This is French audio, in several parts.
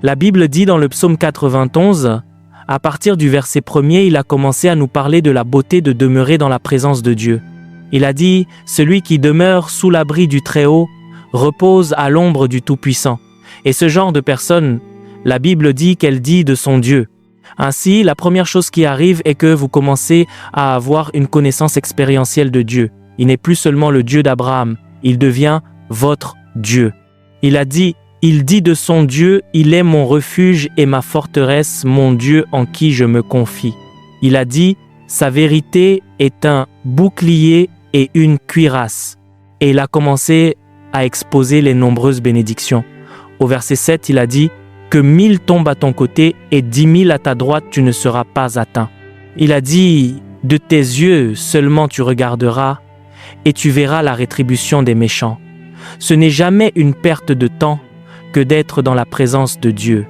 La Bible dit dans le psaume 91, à partir du verset 1er, il a commencé à nous parler de la beauté de demeurer dans la présence de Dieu. Il a dit « Celui qui demeure sous l'abri du Très-Haut repose à l'ombre du Tout-Puissant ». Et ce genre de personne, la Bible dit qu'elle dit de son Dieu. Ainsi, la première chose qui arrive est que vous commencez à avoir une connaissance expérientielle de Dieu. Il n'est plus seulement le Dieu d'Abraham, il devient votre Dieu. Il dit de son Dieu, « Il est mon refuge et ma forteresse, mon Dieu en qui je me confie ». Il a dit, sa vérité est un bouclier et une cuirasse. Et il a commencé à exposer les nombreuses bénédictions. Au verset 7, il a dit, « Que 1000 tombent à ton côté et 10 000 à ta droite, tu ne seras pas atteint. » Il a dit, « De tes yeux seulement tu regarderas et tu verras la rétribution des méchants. » Ce n'est jamais une perte de temps que d'être dans la présence de Dieu.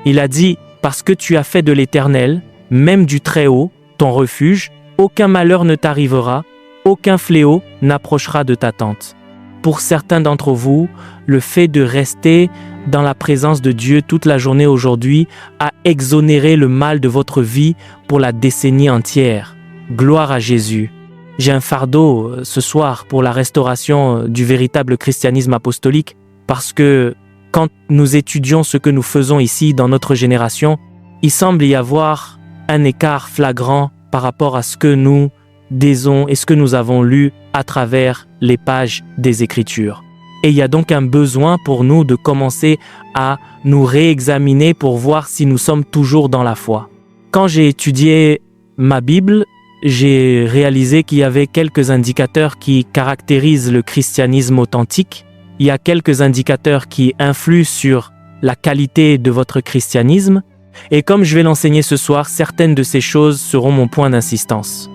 Il a dit, « Parce que tu as fait de l'Éternel, même du Très-Haut, ton refuge, aucun malheur ne t'arrivera, aucun fléau n'approchera de ta tente. » Pour certains d'entre vous, le fait de rester dans la présence de Dieu toute la journée aujourd'hui a exonéré le mal de votre vie pour la décennie entière. Gloire à Jésus. J'ai un fardeau ce soir pour la restauration du véritable christianisme apostolique parce que quand nous étudions ce que nous faisons ici dans notre génération, il semble y avoir un écart flagrant par rapport à ce que nous disons et ce que nous avons lu à travers les pages des Écritures. Et il y a donc un besoin pour nous de commencer à nous réexaminer pour voir si nous sommes toujours dans la foi. Quand j'ai étudié ma Bible, j'ai réalisé qu'il y avait quelques indicateurs qui caractérisent le christianisme authentique. Il y a quelques indicateurs qui influent sur la qualité de votre christianisme. Et comme je vais l'enseigner ce soir, certaines de ces choses seront mon point d'insistance.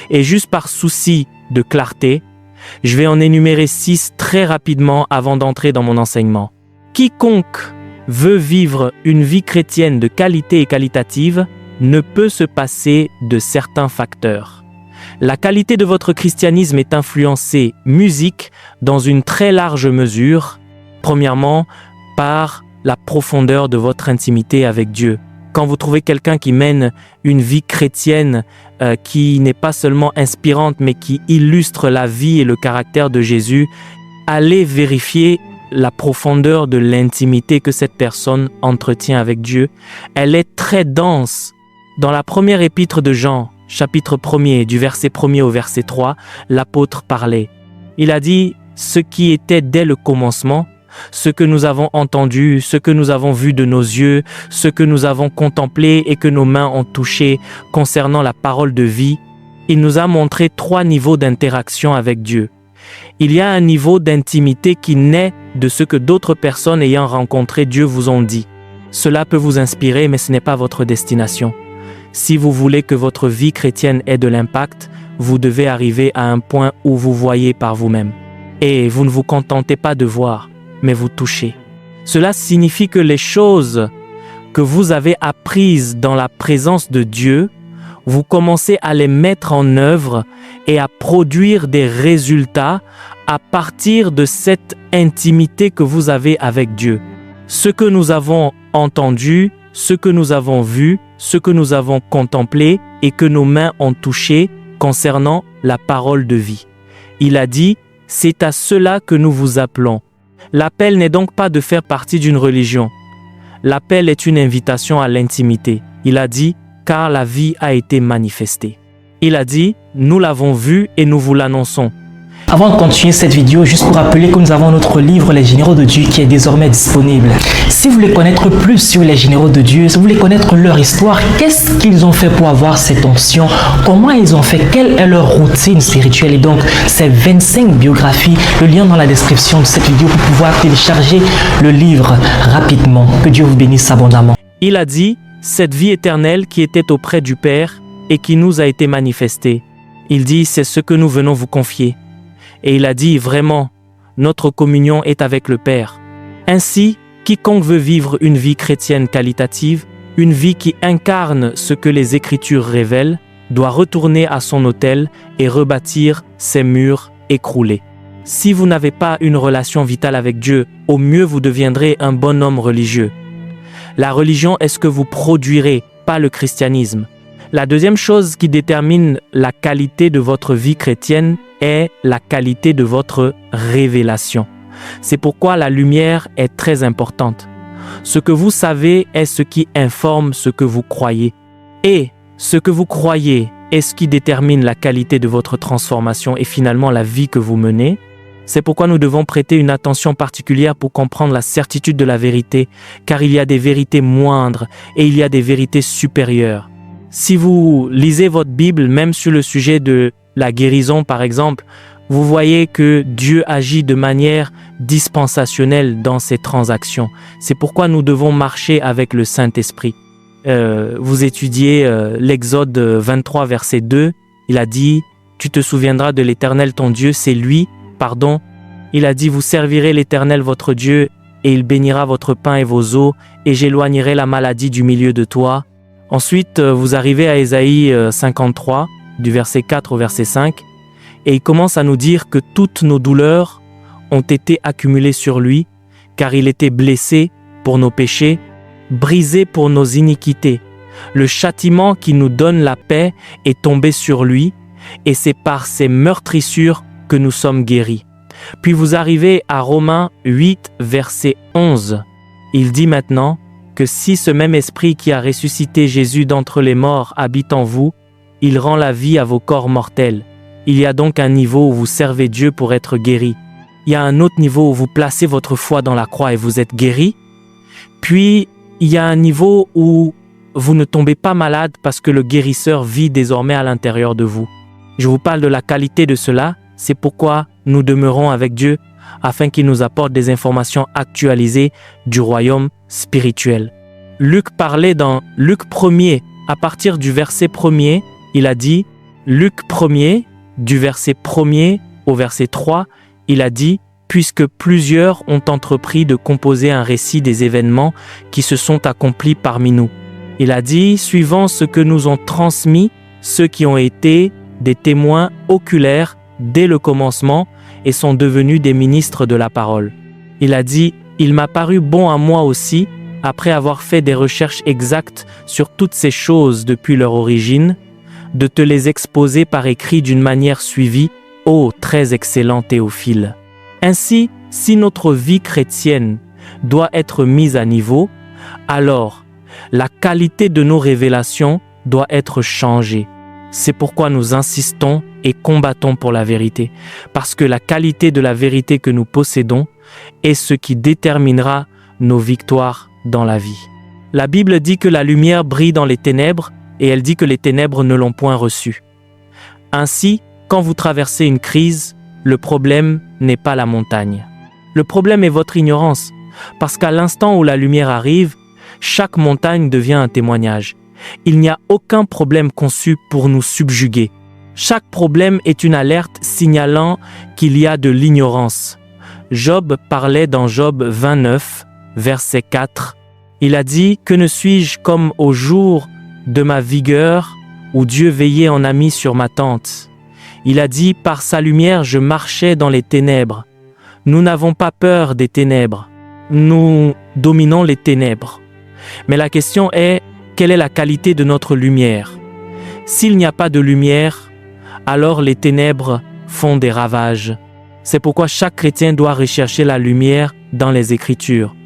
Et juste par souci de clarté, je vais en énumérer 6 très rapidement avant d'entrer dans mon enseignement. Quiconque veut vivre une vie chrétienne de qualité et qualitative ne peut se passer de certains facteurs. La qualité de votre christianisme est influencée, musique, dans une très large mesure, premièrement, par la profondeur de votre intimité avec Dieu. Quand vous trouvez quelqu'un qui mène une vie chrétienne qui n'est pas seulement inspirante, mais qui illustre la vie et le caractère de Jésus, allez vérifier la profondeur de l'intimité que cette personne entretient avec Dieu. Elle est très dense. Dans la première épître de Jean, chapitre 1er, du verset 1er au verset 3, l'apôtre parlait. Il a dit « Ce qui était dès le commencement, ce que nous avons entendu, ce que nous avons vu de nos yeux, ce que nous avons contemplé et que nos mains ont touché concernant la parole de vie, il nous a montré 3 niveaux d'interaction avec Dieu. Il y a un niveau d'intimité qui naît de ce que d'autres personnes ayant rencontré Dieu vous ont dit. Cela peut vous inspirer, mais ce n'est pas votre destination. Si vous voulez que votre vie chrétienne ait de l'impact, vous devez arriver à un point où vous voyez par vous-même. Et vous ne vous contentez pas de voir, mais vous touchez. Cela signifie que les choses que vous avez apprises dans la présence de Dieu, vous commencez à les mettre en œuvre et à produire des résultats à partir de cette intimité que vous avez avec Dieu. Ce que nous avons entendu, ce que nous avons vu, ce que nous avons contemplé et que nos mains ont touché concernant la parole de vie. Il a dit, c'est à cela que nous vous appelons. L'appel n'est donc pas de faire partie d'une religion. L'appel est une invitation à l'intimité. Il a dit, car la vie a été manifestée. Il a dit, nous l'avons vu et nous vous l'annonçons. Avant de continuer cette vidéo, juste pour rappeler que nous avons notre livre Les Généraux de Dieu qui est désormais disponible. Si vous voulez connaître plus sur les Généraux de Dieu, si vous voulez connaître leur histoire, qu'est-ce qu'ils ont fait pour avoir cette onction, comment ils ont fait, quelle est leur routine spirituelle, et donc ces 25 biographies, le lien dans la description de cette vidéo pour pouvoir télécharger le livre rapidement. Que Dieu vous bénisse abondamment. Il a dit, cette vie éternelle qui était auprès du Père et qui nous a été manifestée. Il dit, c'est ce que nous venons vous confier. Et il a dit, vraiment, notre communion est avec le Père. Ainsi, quiconque veut vivre une vie chrétienne qualitative, une vie qui incarne ce que les Écritures révèlent, doit retourner à son autel et rebâtir ses murs écroulés. Si vous n'avez pas une relation vitale avec Dieu, au mieux vous deviendrez un bon homme religieux. La religion est ce que vous produirez, pas le christianisme. La deuxième chose qui détermine la qualité de votre vie chrétienne est la qualité de votre révélation. C'est pourquoi la lumière est très importante. Ce que vous savez est ce qui informe ce que vous croyez. Et ce que vous croyez est ce qui détermine la qualité de votre transformation et finalement la vie que vous menez. C'est pourquoi nous devons prêter une attention particulière pour comprendre la certitude de la vérité, car il y a des vérités moindres et il y a des vérités supérieures. Si vous lisez votre Bible, même sur le sujet de la guérison par exemple, vous voyez que Dieu agit de manière dispensationnelle dans ses transactions. C'est pourquoi nous devons marcher avec le Saint-Esprit. Vous étudiez l'Exode 23, verset 2, il a dit « Tu te souviendras de l'Éternel ton Dieu, c'est lui, pardon. » Il a dit « Vous servirez l'Éternel votre Dieu, et il bénira votre pain et vos eaux, et j'éloignerai la maladie du milieu de toi. » Ensuite, vous arrivez à Ésaïe 53, du verset 4 au verset 5, et il commence à nous dire que toutes nos douleurs ont été accumulées sur lui, car il était blessé pour nos péchés, brisé pour nos iniquités. Le châtiment qui nous donne la paix est tombé sur lui, et c'est par ses meurtrissures que nous sommes guéris. Puis vous arrivez à Romains 8, verset 11. Il dit maintenant que si ce même esprit qui a ressuscité Jésus d'entre les morts habite en vous, il rend la vie à vos corps mortels. Il y a donc un niveau où vous servez Dieu pour être guéri. Il y a un autre niveau où vous placez votre foi dans la croix et vous êtes guéri. Puis, il y a un niveau où vous ne tombez pas malade parce que le guérisseur vit désormais à l'intérieur de vous. Je vous parle de la qualité de cela, c'est pourquoi nous demeurons avec Dieu, afin qu'il nous apporte des informations actualisées du royaume spirituel. Luc parlait dans Luc 1er, à partir du verset 1er, il a dit, Luc 1er, du verset 1er au verset 3, il a dit, puisque plusieurs ont entrepris de composer un récit des événements qui se sont accomplis parmi nous. Il a dit, suivant ce que nous ont transmis ceux qui ont été des témoins oculaires dès le commencement et sont devenus des ministres de la parole. Il a dit, il m'a paru bon à moi aussi, après avoir fait des recherches exactes sur toutes ces choses depuis leur origine, de te les exposer par écrit d'une manière suivie, ô très excellent Théophile. Ainsi, si notre vie chrétienne doit être mise à niveau, alors la qualité de nos révélations doit être changée. C'est pourquoi nous insistons et combattons pour la vérité, parce que la qualité de la vérité que nous possédons est ce qui déterminera nos victoires dans la vie. La Bible dit que la lumière brille dans les ténèbres et elle dit que les ténèbres ne l'ont point reçue. Ainsi, quand vous traversez une crise, le problème n'est pas la montagne. Le problème est votre ignorance, parce qu'à l'instant où la lumière arrive, chaque montagne devient un témoignage. Il n'y a aucun problème conçu pour nous subjuguer. Chaque problème est une alerte signalant qu'il y a de l'ignorance. Job parlait dans Job 29, verset 4. Il a dit « Que ne suis-je comme au jour de ma vigueur, où Dieu veillait en ami sur ma tente ?» Il a dit « Par sa lumière je marchais dans les ténèbres. » Nous n'avons pas peur des ténèbres. Nous dominons les ténèbres. Mais la question est, quelle est la qualité de notre lumière? S'il n'y a pas de lumière, alors les ténèbres font des ravages. C'est pourquoi chaque chrétien doit rechercher la lumière dans les Écritures.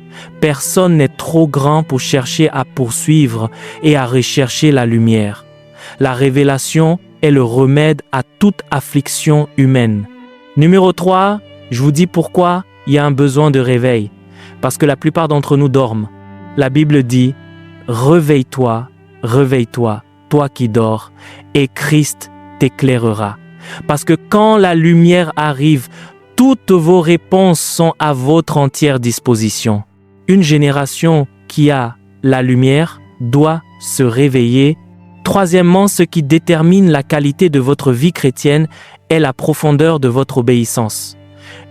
Personne n'est trop grand pour chercher à poursuivre et à rechercher la lumière. La révélation est le remède à toute affliction humaine. Numéro 3, je vous dis pourquoi il y a un besoin de réveil. Parce que la plupart d'entre nous dorment. La Bible dit « Réveille-toi, réveille-toi, toi qui dors, et Christ t'éclairera. » Parce que quand la lumière arrive, toutes vos réponses sont à votre entière disposition. Une génération qui a la lumière doit se réveiller. Troisièmement, ce qui détermine la qualité de votre vie chrétienne est la profondeur de votre obéissance.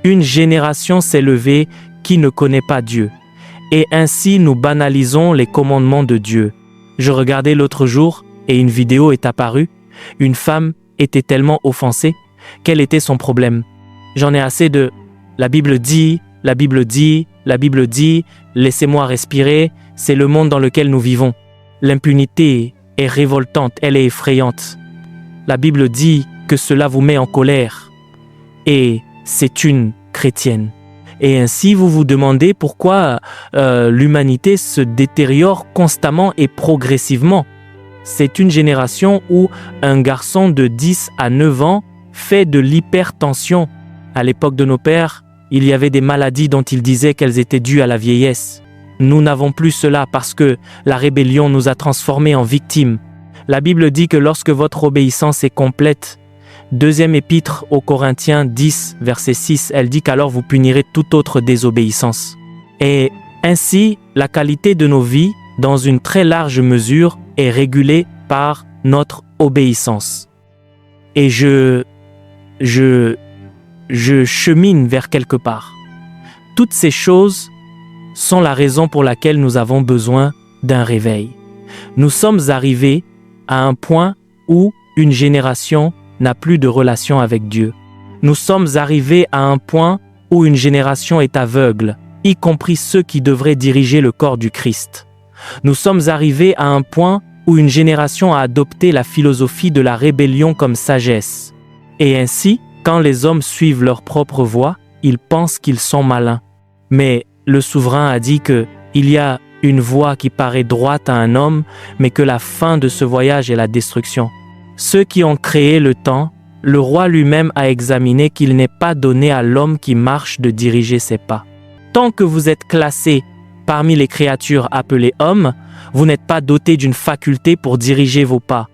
Une génération s'est levée qui ne connaît pas Dieu. Et ainsi, nous banalisons les commandements de Dieu. Je regardais l'autre jour et une vidéo est apparue. Une femme était tellement offensée. Quel était son problème? J'en ai assez de « la Bible dit, la Bible dit, la Bible dit, laissez-moi respirer, C'est le monde dans lequel nous vivons. L'impunité est révoltante, elle est effrayante. La Bible dit que cela vous met en colère. Et c'est une chrétienne. Et ainsi, vous vous demandez pourquoi l'humanité se détériore constamment et progressivement. C'est une génération où un garçon de 10 à 9 ans fait de l'hypertension. À l'époque de nos pères, il y avait des maladies dont ils disaient qu'elles étaient dues à la vieillesse. Nous n'avons plus cela parce que la rébellion nous a transformés en victimes. La Bible dit que lorsque votre obéissance est complète, deuxième épître aux Corinthiens 10, verset 6, elle dit qu'alors vous punirez toute autre désobéissance. Et ainsi, la qualité de nos vies, dans une très large mesure, est régulée par notre obéissance. Et je chemine vers quelque part. Toutes ces choses sont la raison pour laquelle nous avons besoin d'un réveil. Nous sommes arrivés à un point où une génération n'a plus de relation avec Dieu. Nous sommes arrivés à un point où une génération est aveugle, y compris ceux qui devraient diriger le corps du Christ. Nous sommes arrivés à un point où une génération a adopté la philosophie de la rébellion comme sagesse. Et ainsi, quand les hommes suivent leur propre voie, ils pensent qu'ils sont malins. Mais le souverain a dit qu'il y a une voie qui paraît droite à un homme, mais que la fin de ce voyage est la destruction. Ceux qui ont créé le temps, le roi lui-même a examiné qu'il n'est pas donné à l'homme qui marche de diriger ses pas. Tant que vous êtes classé parmi les créatures appelées hommes, vous n'êtes pas doté d'une faculté pour diriger vos pas.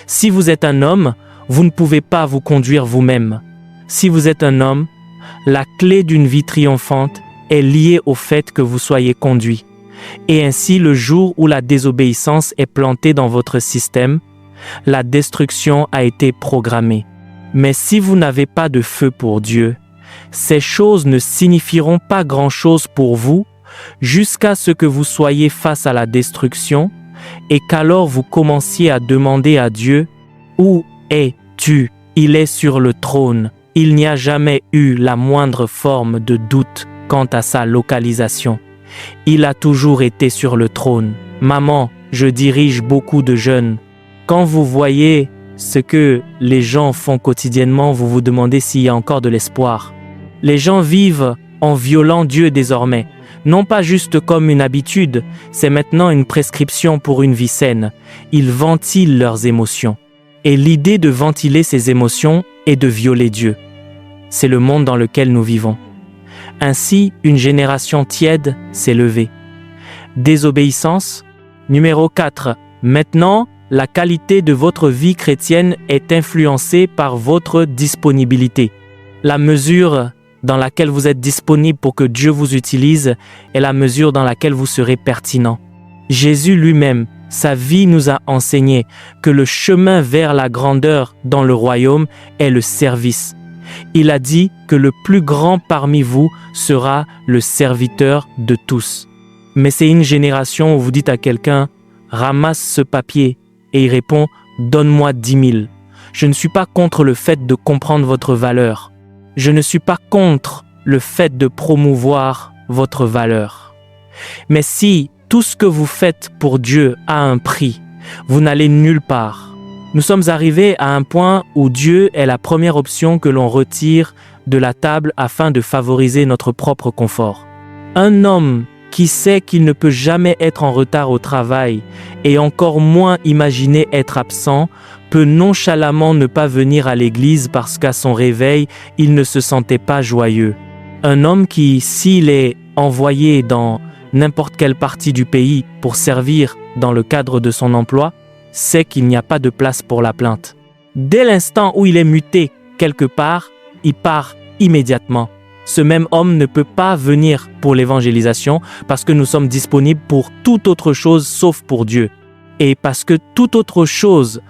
Si vous êtes un homme, vous ne pouvez pas vous conduire vous-même. Si vous êtes un homme, la clé d'une vie triomphante est liée au fait que vous soyez conduit. Et ainsi, le jour où la désobéissance est plantée dans votre système, la destruction a été programmée. Mais si vous n'avez pas de feu pour Dieu, ces choses ne signifieront pas grand-chose pour vous jusqu'à ce que vous soyez face à la destruction et qu'alors vous commenciez à demander à Dieu « Où es-tu ? Il est sur le trône. » Il n'y a jamais eu la moindre forme de doute quant à sa localisation. Il a toujours été sur le trône. Maman, je dirige beaucoup de jeunes. Quand vous voyez ce que les gens font quotidiennement, vous vous demandez s'il y a encore de l'espoir. Les gens vivent en violant Dieu désormais. Non pas juste comme une habitude, c'est maintenant une prescription pour une vie saine. Ils ventilent leurs émotions. Et l'idée de ventiler ces émotions est de violer Dieu. C'est le monde dans lequel nous vivons. Ainsi, une génération tiède s'est levée. Désobéissance. Numéro 4. Maintenant, la qualité de votre vie chrétienne est influencée par votre disponibilité. La mesure dans laquelle vous êtes disponible pour que Dieu vous utilise est la mesure dans laquelle vous serez pertinent. Jésus lui-même, sa vie nous a enseigné que le chemin vers la grandeur dans le royaume est le service. Il a dit que le plus grand parmi vous sera le serviteur de tous. Mais c'est une génération où vous dites à quelqu'un « ramasse ce papier » et il répond « donne-moi 10 000 ». Je ne suis pas contre le fait de comprendre votre valeur. Je ne suis pas contre le fait de promouvoir votre valeur. Mais si tout ce que vous faites pour Dieu a un prix, vous n'allez nulle part. Nous sommes arrivés à un point où Dieu est la première option que l'on retire de la table afin de favoriser notre propre confort. Un homme qui sait qu'il ne peut jamais être en retard au travail et encore moins imaginer être absent, peut nonchalamment ne pas venir à l'église parce qu'à son réveil, il ne se sentait pas joyeux. Un homme qui, s'il est envoyé dans n'importe quelle partie du pays pour servir dans le cadre de son emploi, sait qu'il n'y a pas de place pour la plainte. Dès l'instant où il est muté quelque part, il part immédiatement. Ce même homme ne peut pas venir pour l'évangélisation parce que nous sommes disponibles pour toute autre chose sauf pour Dieu. Et parce que toute autre chose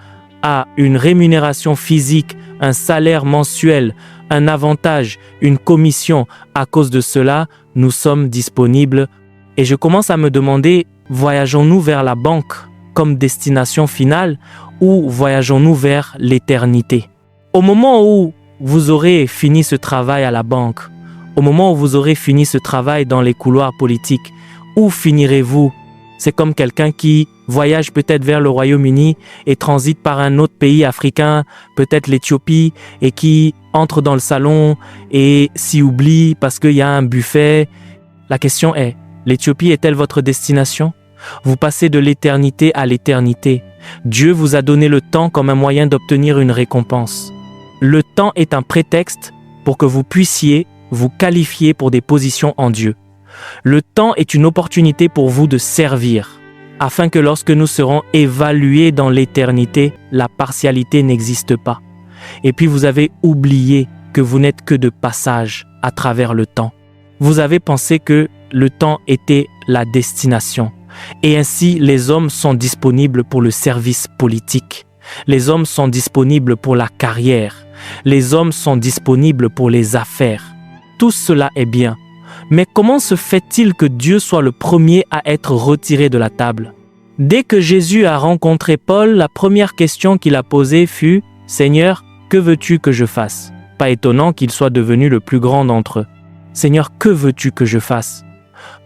a une rémunération physique, un salaire mensuel, un avantage, une commission, à cause de cela, nous sommes disponibles. Et je commence à me demander, voyageons-nous vers la banque comme destination finale ou voyageons-nous vers l'éternité? Au moment où vous aurez fini ce travail à la banque, au moment où vous aurez fini ce travail dans les couloirs politiques, où finirez-vous? C'est comme quelqu'un qui voyage peut-être vers le Royaume-Uni et transite par un autre pays africain, peut-être l'Éthiopie, et qui entre dans le salon et s'y oublie parce qu'il y a un buffet. La question est, l'Éthiopie est-elle votre destination? Vous passez de l'éternité à l'éternité. Dieu vous a donné le temps comme un moyen d'obtenir une récompense. Le temps est un prétexte pour que vous puissiez vous qualifier pour des positions en Dieu. Le temps est une opportunité pour vous de servir, afin que lorsque nous serons évalués dans l'éternité, la partialité n'existe pas. Et puis vous avez oublié que vous n'êtes que de passage à travers le temps. Vous avez pensé que le temps était la destination. Et ainsi, les hommes sont disponibles pour le service politique. Les hommes sont disponibles pour la carrière. Les hommes sont disponibles pour les affaires. Tout cela est bien. Mais comment se fait-il que Dieu soit le premier à être retiré de la table? Dès que Jésus a rencontré Paul, la première question qu'il a posée fut « Seigneur, que veux-tu que je fasse ?» Pas étonnant qu'il soit devenu le plus grand d'entre eux. « Seigneur, que veux-tu que je fasse ?»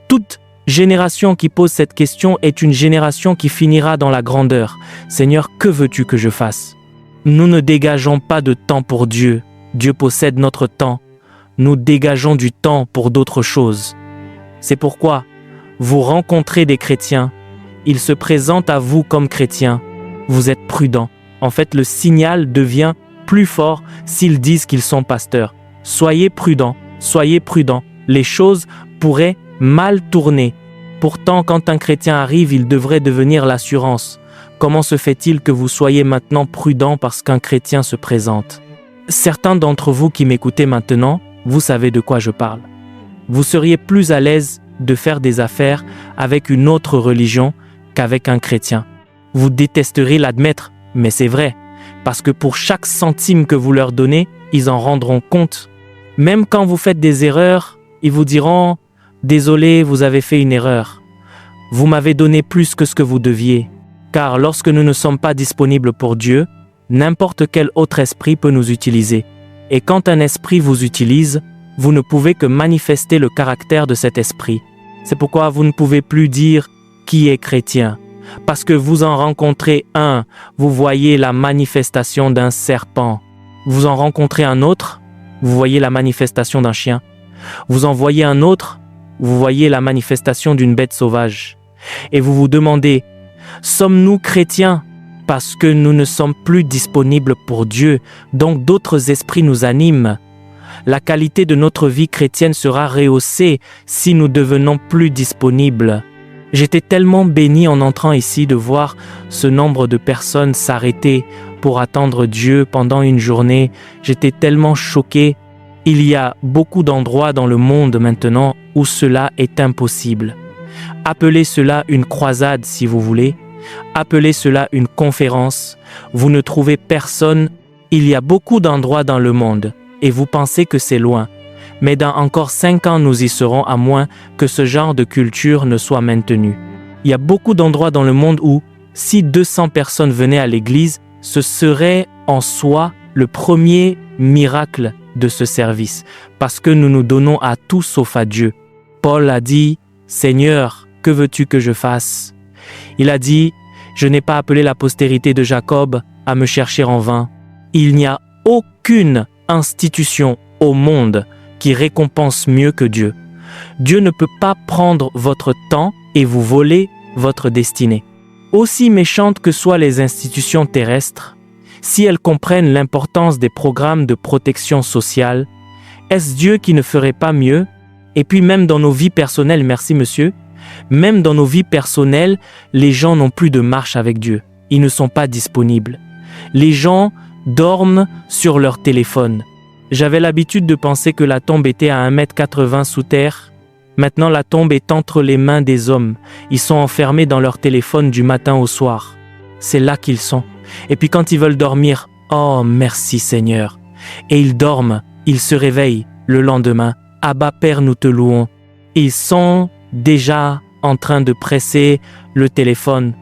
Toute génération qui pose cette question est une génération qui finira dans la grandeur. « Seigneur, que veux-tu que je fasse ?» Nous ne dégageons pas de temps pour Dieu. Dieu possède notre temps. Nous dégageons du temps pour d'autres choses. C'est pourquoi vous rencontrez des chrétiens, ils se présentent à vous comme chrétiens, vous êtes prudents. En fait, le signal devient plus fort s'ils disent qu'ils sont pasteurs. Soyez prudents, les choses pourraient mal tourner. Pourtant, quand un chrétien arrive, il devrait devenir l'assurance. Comment se fait-il que vous soyez maintenant prudents parce qu'un chrétien se présente? Certains d'entre vous qui m'écoutez maintenant, vous savez de quoi je parle. Vous seriez plus à l'aise de faire des affaires avec une autre religion qu'avec un chrétien. Vous détesterez l'admettre, mais c'est vrai, parce que pour chaque centime que vous leur donnez, ils en rendront compte. Même quand vous faites des erreurs, ils vous diront « Désolé, vous avez fait une erreur. Vous m'avez donné plus que ce que vous deviez. » Car lorsque nous ne sommes pas disponibles pour Dieu, n'importe quel autre esprit peut nous utiliser. Et quand un esprit vous utilise, vous ne pouvez que manifester le caractère de cet esprit. C'est pourquoi vous ne pouvez plus dire qui est chrétien. Parce que vous en rencontrez un, vous voyez la manifestation d'un serpent. Vous en rencontrez un autre, vous voyez la manifestation d'un chien. Vous en voyez un autre, vous voyez la manifestation d'une bête sauvage. Et vous vous demandez, sommes-nous chrétiens? Parce que nous ne sommes plus disponibles pour Dieu, donc d'autres esprits nous animent. La qualité de notre vie chrétienne sera rehaussée si nous devenons plus disponibles. J'étais tellement béni en entrant ici de voir ce nombre de personnes s'arrêter pour attendre Dieu pendant une journée. J'étais tellement choqué. Il y a beaucoup d'endroits dans le monde maintenant où cela est impossible. Appelez cela une croisade si vous voulez. Appelez cela une conférence. Vous ne trouvez personne. Il y a beaucoup d'endroits dans le monde et vous pensez que c'est loin. Mais dans encore 5 ans, nous y serons à moins que ce genre de culture ne soit maintenu. Il y a beaucoup d'endroits dans le monde où, si 200 personnes venaient à l'église, ce serait en soi le premier miracle de ce service, parce que nous nous donnons à tout sauf à Dieu. Paul a dit, « Seigneur, que veux-tu que je fasse ?» Il a dit, « Je n'ai pas appelé la postérité de Jacob à me chercher en vain. » Il n'y a aucune institution au monde qui récompense mieux que Dieu. Dieu ne peut pas prendre votre temps et vous voler votre destinée. Aussi méchantes que soient les institutions terrestres, si elles comprennent l'importance des programmes de protection sociale, est-ce Dieu qui ne ferait pas mieux? Et puis même dans nos vies personnelles, merci monsieur, même dans nos vies personnelles, les gens n'ont plus de marche avec Dieu. Ils ne sont pas disponibles. Les gens dorment sur leur téléphone. J'avais l'habitude de penser que la tombe était à 1,80 m sous terre. Maintenant, la tombe est entre les mains des hommes. Ils sont enfermés dans leur téléphone du matin au soir. C'est là qu'ils sont. Et puis quand ils veulent dormir, oh merci Seigneur. Et ils dorment, ils se réveillent le lendemain. Abba Père, nous te louons. Ils sont déjà en train de presser le téléphone.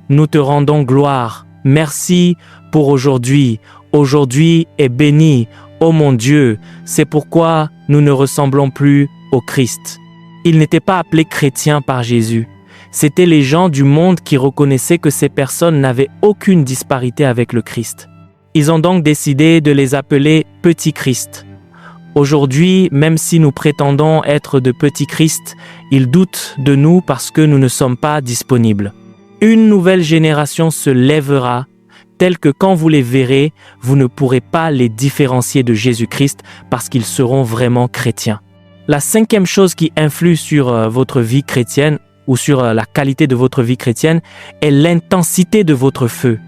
Nous te rendons gloire. Merci pour aujourd'hui. Aujourd'hui est béni. Oh mon Dieu, c'est pourquoi nous ne ressemblons plus au Christ. Il n'était pas appelé chrétien par Jésus. C'étaient les gens du monde qui reconnaissaient que ces personnes n'avaient aucune disparité avec le Christ. Ils ont donc décidé de les appeler petits Christ. Aujourd'hui, même si nous prétendons être de petits Christ, ils doutent de nous parce que nous ne sommes pas disponibles. Une nouvelle génération se lèvera, telle que quand vous les verrez, vous ne pourrez pas les différencier de Jésus-Christ parce qu'ils seront vraiment chrétiens. La cinquième chose qui influe sur votre vie chrétienne ou sur la qualité de votre vie chrétienne est l'intensité de votre feu.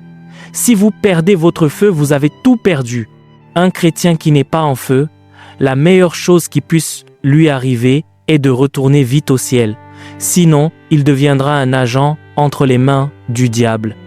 Si vous perdez votre feu, vous avez tout perdu. Un chrétien qui n'est pas en feu, la meilleure chose qui puisse lui arriver est de retourner vite au ciel. Sinon, il deviendra un agent entre les mains du diable.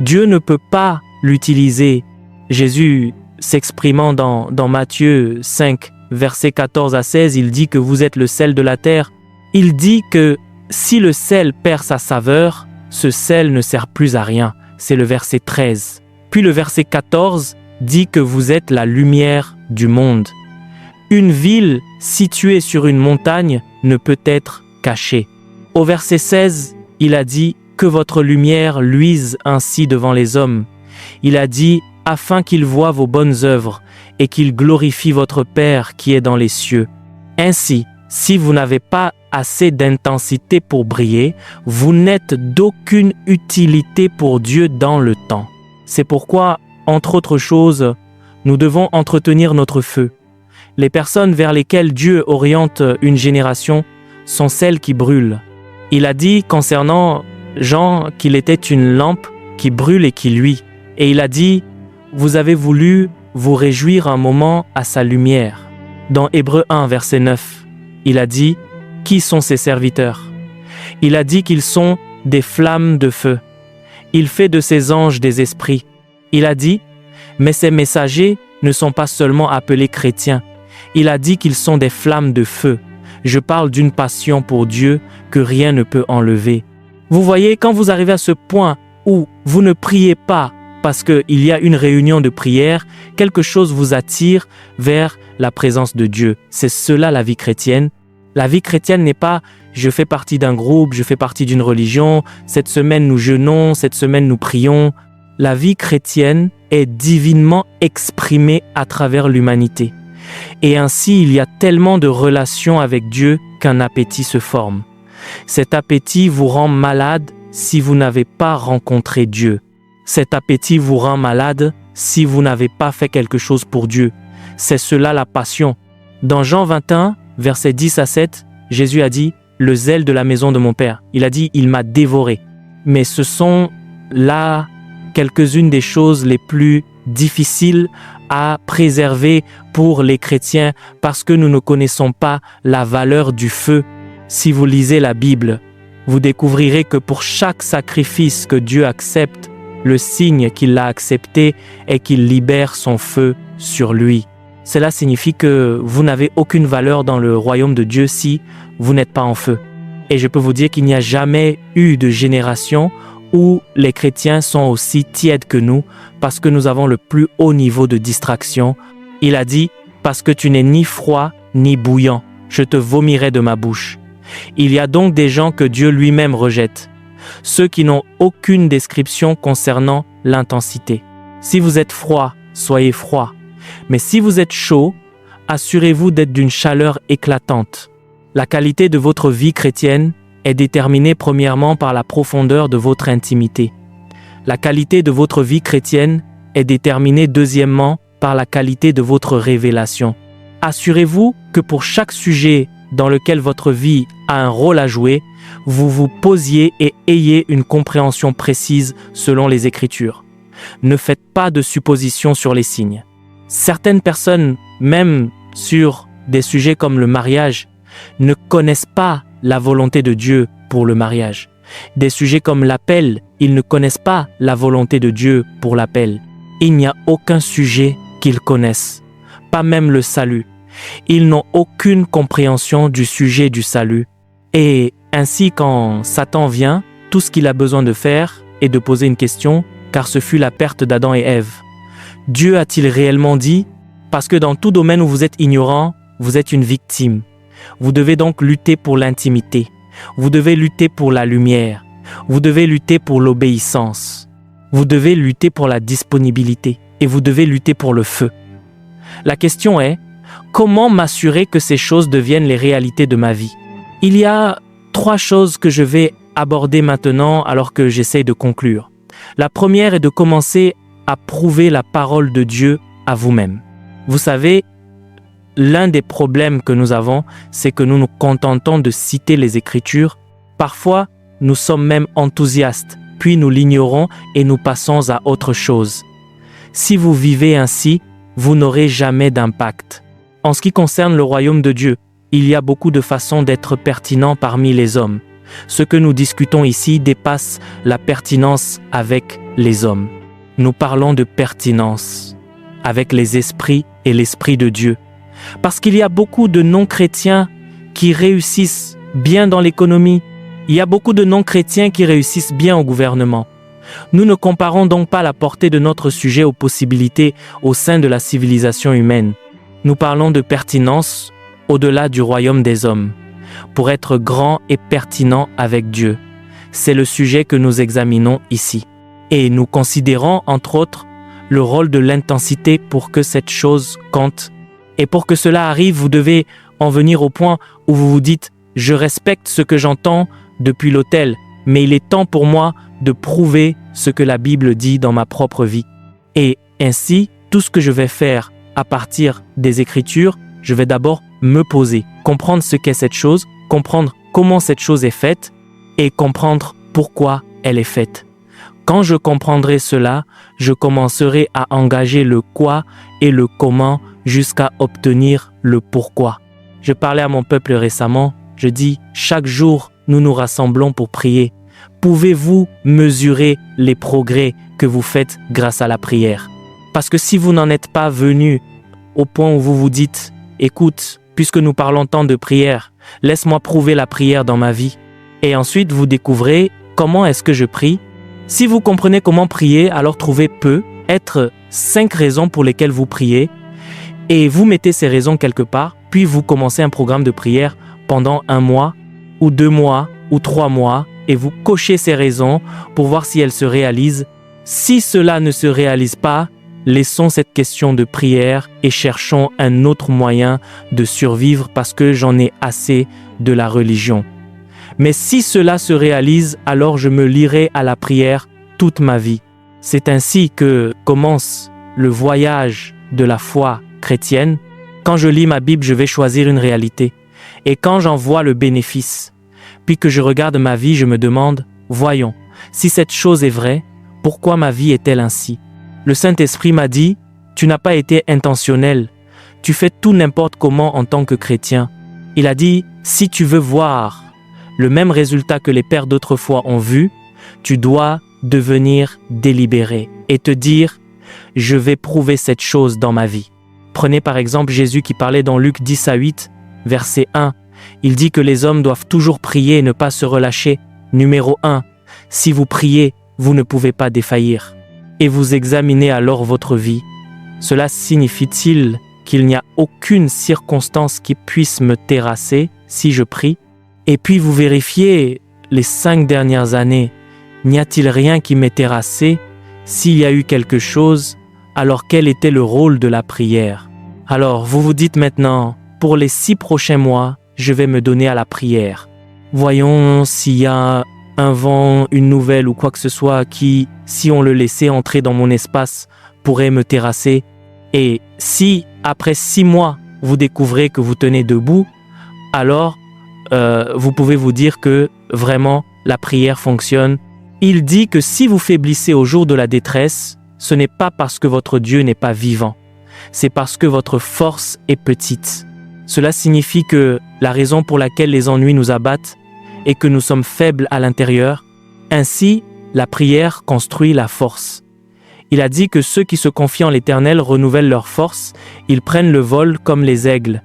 Dieu ne peut pas l'utiliser. Jésus, s'exprimant dans Matthieu 5, versets 14 à 16, il dit que vous êtes le sel de la terre. Il dit que si le sel perd sa saveur, ce sel ne sert plus à rien. C'est le verset 13. Puis le verset 14 dit que vous êtes la lumière du monde. Une ville située sur une montagne ne peut être cachée. Au verset 16, il a dit que votre lumière luise ainsi devant les hommes. Il a dit afin qu'ils voient vos bonnes œuvres et qu'ils glorifient votre Père qui est dans les cieux. Ainsi, si vous n'avez pas assez d'intensité pour briller, vous n'êtes d'aucune utilité pour Dieu dans le temps. C'est pourquoi, entre autres choses, nous devons entretenir notre feu. Les personnes vers lesquelles Dieu oriente une génération sont celles qui brûlent. Il a dit concernant Jean qu'il était une lampe qui brûle et qui luit. Et il a dit, vous avez voulu vous réjouir un moment à sa lumière. Dans Hébreux 1, verset 9, il a dit, qui sont ses serviteurs? Il a dit qu'ils sont des flammes de feu. Il fait de ses anges des esprits. Il a dit, mais ces messagers ne sont pas seulement appelés chrétiens. Il a dit qu'ils sont des flammes de feu. Je parle d'une passion pour Dieu que rien ne peut enlever. Vous voyez, quand vous arrivez à ce point où vous ne priez pas parce qu'il y a une réunion de prière, quelque chose vous attire vers la présence de Dieu. C'est cela la vie chrétienne. La vie chrétienne n'est pas « je fais partie d'un groupe, je fais partie d'une religion, cette semaine nous jeûnons, cette semaine nous prions ». La vie chrétienne est divinement exprimée à travers l'humanité. Et ainsi, il y a tellement de relations avec Dieu qu'un appétit se forme. Cet appétit vous rend malade si vous n'avez pas rencontré Dieu. Cet appétit vous rend malade si vous n'avez pas fait quelque chose pour Dieu. C'est cela la passion. Dans Jean 21, versets 10 à 7, Jésus a dit « Le zèle de la maison de mon Père ». Il a dit « Il m'a dévoré ». Mais ce sont là quelques-unes des choses les plus difficiles à préserver pour les chrétiens parce que nous ne connaissons pas la valeur du feu. Si vous lisez la Bible, vous découvrirez que pour chaque sacrifice que Dieu accepte, le signe qu'il l'a accepté est qu'il libère son feu sur lui. Cela signifie que vous n'avez aucune valeur dans le royaume de Dieu si vous n'êtes pas en feu. Et je peux vous dire qu'il n'y a jamais eu de génération où les chrétiens sont aussi tièdes que nous parce que nous avons le plus haut niveau de distraction. Il a dit « Parce que tu n'es ni froid ni bouillant, je te vomirai de ma bouche ». Il y a donc des gens que Dieu lui-même rejette, ceux qui n'ont aucune description concernant l'intensité. Si vous êtes froid, soyez froid. Mais si vous êtes chaud, assurez-vous d'être d'une chaleur éclatante. La qualité de votre vie chrétienne est déterminée premièrement par la profondeur de votre intimité. La qualité de votre vie chrétienne est déterminée deuxièmement par la qualité de votre révélation. Assurez-vous que pour chaque sujet dans lequel votre vie a un rôle à jouer, vous vous posiez et ayez une compréhension précise selon les Écritures. Ne faites pas de suppositions sur les signes. Certaines personnes, même sur des sujets comme le mariage, ne connaissent pas la volonté de Dieu pour le mariage. Des sujets comme l'appel, ils ne connaissent pas la volonté de Dieu pour l'appel. Il n'y a aucun sujet qu'ils connaissent, pas même le salut. Ils n'ont aucune compréhension du sujet du salut. Et ainsi, quand Satan vient, tout ce qu'il a besoin de faire est de poser une question, car ce fut la perte d'Adam et Ève. Dieu a-t-il réellement dit? Parce que dans tout domaine où vous êtes ignorant, vous êtes une victime. Vous devez donc lutter pour l'intimité. Vous devez lutter pour la lumière. Vous devez lutter pour l'obéissance. Vous devez lutter pour la disponibilité. Et vous devez lutter pour le feu. La question est, comment m'assurer que ces choses deviennent les réalités de ma vie? Il y a 3 choses que je vais aborder maintenant alors que j'essaye de conclure. La première est de commencer à prouver la parole de Dieu à vous-même. Vous savez, l'un des problèmes que nous avons, c'est que nous nous contentons de citer les Écritures. Parfois, nous sommes même enthousiastes, puis nous l'ignorons et nous passons à autre chose. Si vous vivez ainsi, vous n'aurez jamais d'impact. En ce qui concerne le royaume de Dieu, il y a beaucoup de façons d'être pertinent parmi les hommes. Ce que nous discutons ici dépasse la pertinence avec les hommes. Nous parlons de pertinence avec les esprits et l'Esprit de Dieu. Parce qu'il y a beaucoup de non-chrétiens qui réussissent bien dans l'économie. Il y a beaucoup de non-chrétiens qui réussissent bien au gouvernement. Nous ne comparons donc pas la portée de notre sujet aux possibilités au sein de la civilisation humaine. Nous parlons de pertinence au-delà du royaume des hommes, pour être grand et pertinent avec Dieu. C'est le sujet que nous examinons ici. Et nous considérons, entre autres, le rôle de l'intensité pour que cette chose compte. Et pour que cela arrive, vous devez en venir au point où vous vous dites « Je respecte ce que j'entends depuis l'autel, mais il est temps pour moi de prouver ce que la Bible dit dans ma propre vie. » Et ainsi, tout ce que je vais faire à partir des Écritures, je vais d'abord me poser, comprendre ce qu'est cette chose, comprendre comment cette chose est faite et comprendre pourquoi elle est faite. Quand je comprendrai cela, je commencerai à engager le quoi et le comment jusqu'à obtenir le pourquoi. Je parlais à mon peuple récemment, je dis « Chaque jour, nous nous rassemblons pour prier. Pouvez-vous mesurer les progrès que vous faites grâce à la prière? Parce que si vous n'en êtes pas venu au point où vous vous dites « Écoute, puisque nous parlons tant de prière, laisse-moi prouver la prière dans ma vie. » Et ensuite, vous découvrez comment est-ce que je prie. Si vous comprenez comment prier, alors trouvez être 5 raisons pour lesquelles vous priez et vous mettez ces raisons quelque part, puis vous commencez un programme de prière pendant 1 mois ou 2 mois ou 3 mois et vous cochez ces raisons pour voir si elles se réalisent. Si cela ne se réalise pas, laissons cette question de prière et cherchons un autre moyen de survivre parce que j'en ai assez de la religion. Mais si cela se réalise, alors je me lierai à la prière toute ma vie. C'est ainsi que commence le voyage de la foi chrétienne. Quand je lis ma Bible, je vais choisir une réalité. Et quand j'en vois le bénéfice, puis que je regarde ma vie, je me demande, voyons, si cette chose est vraie, pourquoi ma vie est-elle ainsi? Le Saint-Esprit m'a dit, tu n'as pas été intentionnel, tu fais tout n'importe comment en tant que chrétien. Il a dit, si tu veux voir le même résultat que les pères d'autrefois ont vu, tu dois devenir délibéré et te dire, je vais prouver cette chose dans ma vie. Prenez par exemple Jésus qui parlait dans Luc 10 à 8, verset 1. Il dit que les hommes doivent toujours prier et ne pas se relâcher. Numéro 1. Si vous priez, vous ne pouvez pas défaillir. Et vous examinez alors votre vie. Cela signifie-t-il qu'il n'y a aucune circonstance qui puisse me terrasser si je prie? Et puis vous vérifiez les 5 dernières années. N'y a-t-il rien qui m'ait terrassé? S'il y a eu quelque chose, alors quel était le rôle de la prière? Alors vous vous dites maintenant, pour les 6 prochains mois, je vais me donner à la prière. Voyons s'il y a un vent, une nouvelle ou quoi que ce soit qui, si on le laissait entrer dans mon espace, pourrait me terrasser. Et si, après 6 mois, vous découvrez que vous tenez debout, alors vous pouvez vous dire que vraiment la prière fonctionne. Il dit que si vous faiblissez au jour de la détresse, ce n'est pas parce que votre Dieu n'est pas vivant, c'est parce que votre force est petite. Cela signifie que la raison pour laquelle les ennuis nous abattent est que nous sommes faibles à l'intérieur. Ainsi, la prière construit la force. Il a dit que ceux qui se confient en l'Éternel renouvellent leur force, ils prennent le vol comme les aigles.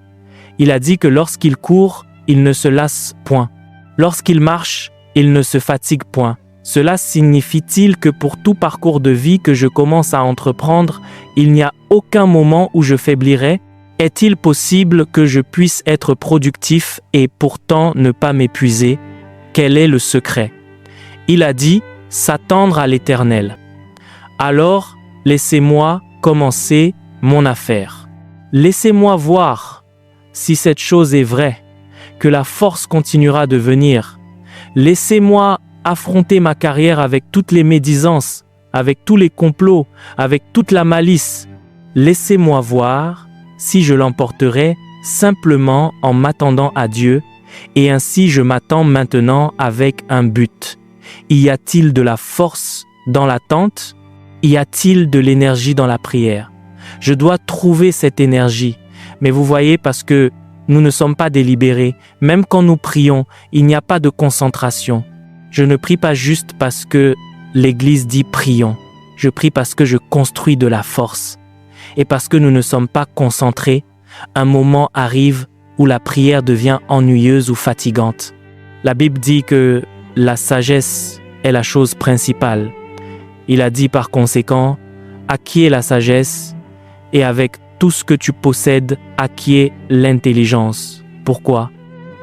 Il a dit que lorsqu'ils courent, ils ne se lassent point. Lorsqu'ils marchent, ils ne se fatiguent point. Cela signifie-t-il que pour tout parcours de vie que je commence à entreprendre, il n'y a aucun moment où je faiblirai? Est-il possible que je puisse être productif et pourtant ne pas m'épuiser? quel est le secret? Il a dit, s'attendre à l'Éternel. Alors, laissez-moi commencer mon affaire. Laissez-moi voir si cette chose est vraie, que la force continuera de venir. Laissez-moi affronter ma carrière avec toutes les médisances, avec tous les complots, avec toute la malice. Laissez-moi voir si je l'emporterai simplement en m'attendant à Dieu, et ainsi je m'attends maintenant avec un but. Y a-t-il de la force dans l'attente? Y a-t-il de l'énergie dans la prière? Je dois trouver cette énergie. Mais vous voyez, parce que nous ne sommes pas délibérés, même quand nous prions, il n'y a pas de concentration. Je ne prie pas juste parce que l'Église dit prions. Je prie parce que je construis de la force. Et parce que nous ne sommes pas concentrés, un moment arrive où la prière devient ennuyeuse ou fatigante. La Bible dit que la sagesse est la chose principale. Il a dit par conséquent, acquiers la sagesse et avec tout ce que tu possèdes, acquiers l'intelligence. Pourquoi?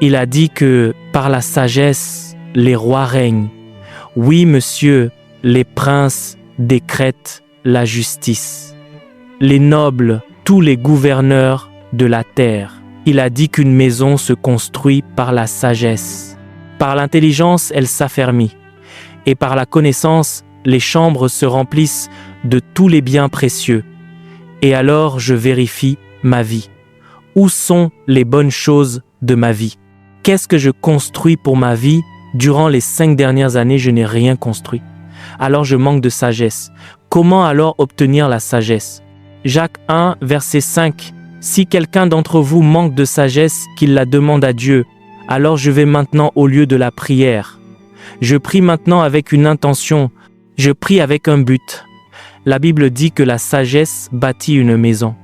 Il a dit que par la sagesse, les rois règnent. Oui, monsieur, les princes décrètent la justice. Les nobles, tous les gouverneurs de la terre. Il a dit qu'une maison se construit par la sagesse. Par l'intelligence, elle s'affermit. Et par la connaissance, les chambres se remplissent de tous les biens précieux. Et alors je vérifie ma vie. Où sont les bonnes choses de ma vie? Qu'est-ce que je construis pour ma vie? Durant les 5 dernières années, je n'ai rien construit. Alors je manque de sagesse. Comment alors obtenir la sagesse? Jacques 1, verset 5. Si quelqu'un d'entre vous manque de sagesse, qu'il la demande à Dieu. Alors je vais maintenant au lieu de la prière. Je prie maintenant avec une intention. Je prie avec un but. La Bible dit que la sagesse bâtit une maison.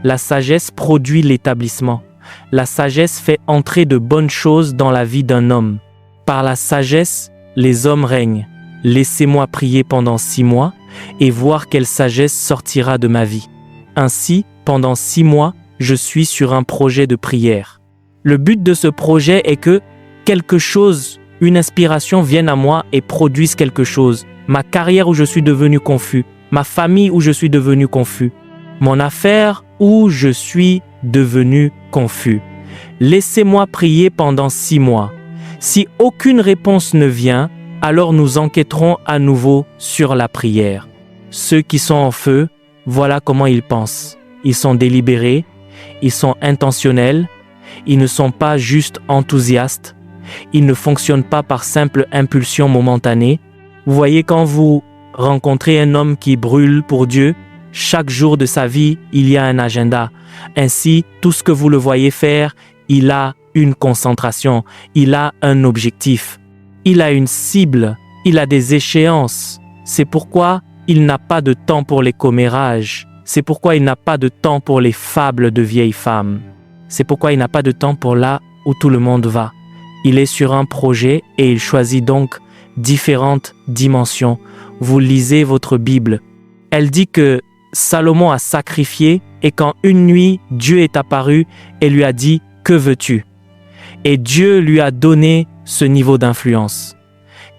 La sagesse produit l'établissement. La sagesse fait entrer de bonnes choses dans la vie d'un homme. Par la sagesse, les hommes règnent. Laissez-moi prier pendant 6 mois et voir quelle sagesse sortira de ma vie. Ainsi, pendant 6 mois, je suis sur un projet de prière. Le but de ce projet est que quelque chose, une inspiration vienne à moi et produise quelque chose. Ma carrière où je suis devenu confus, ma famille où je suis devenu confus, mon affaire où je suis devenu confus. Laissez-moi prier pendant 6 mois. Si aucune réponse ne vient, alors nous enquêterons à nouveau sur la prière. Ceux qui sont en feu, voilà comment ils pensent. Ils sont délibérés, ils sont intentionnels, ils ne sont pas juste enthousiastes, ils ne fonctionnent pas par simple impulsion momentanée. Vous voyez, quand vous rencontrez un homme qui brûle pour Dieu, chaque jour de sa vie, il y a un agenda. Ainsi, tout ce que vous le voyez faire, il a une concentration, il a un objectif, il a une cible, il a des échéances. C'est pourquoi il n'a pas de temps pour les commérages. C'est pourquoi il n'a pas de temps pour les fables de vieilles femmes. C'est pourquoi il n'a pas de temps pour là où tout le monde va. Il est sur un projet et il choisit donc différentes dimensions. Vous lisez votre Bible. Elle dit que Salomon a sacrifié et quand une nuit, Dieu est apparu et lui a dit « Que veux-tu » Et Dieu lui a donné ce niveau d'influence.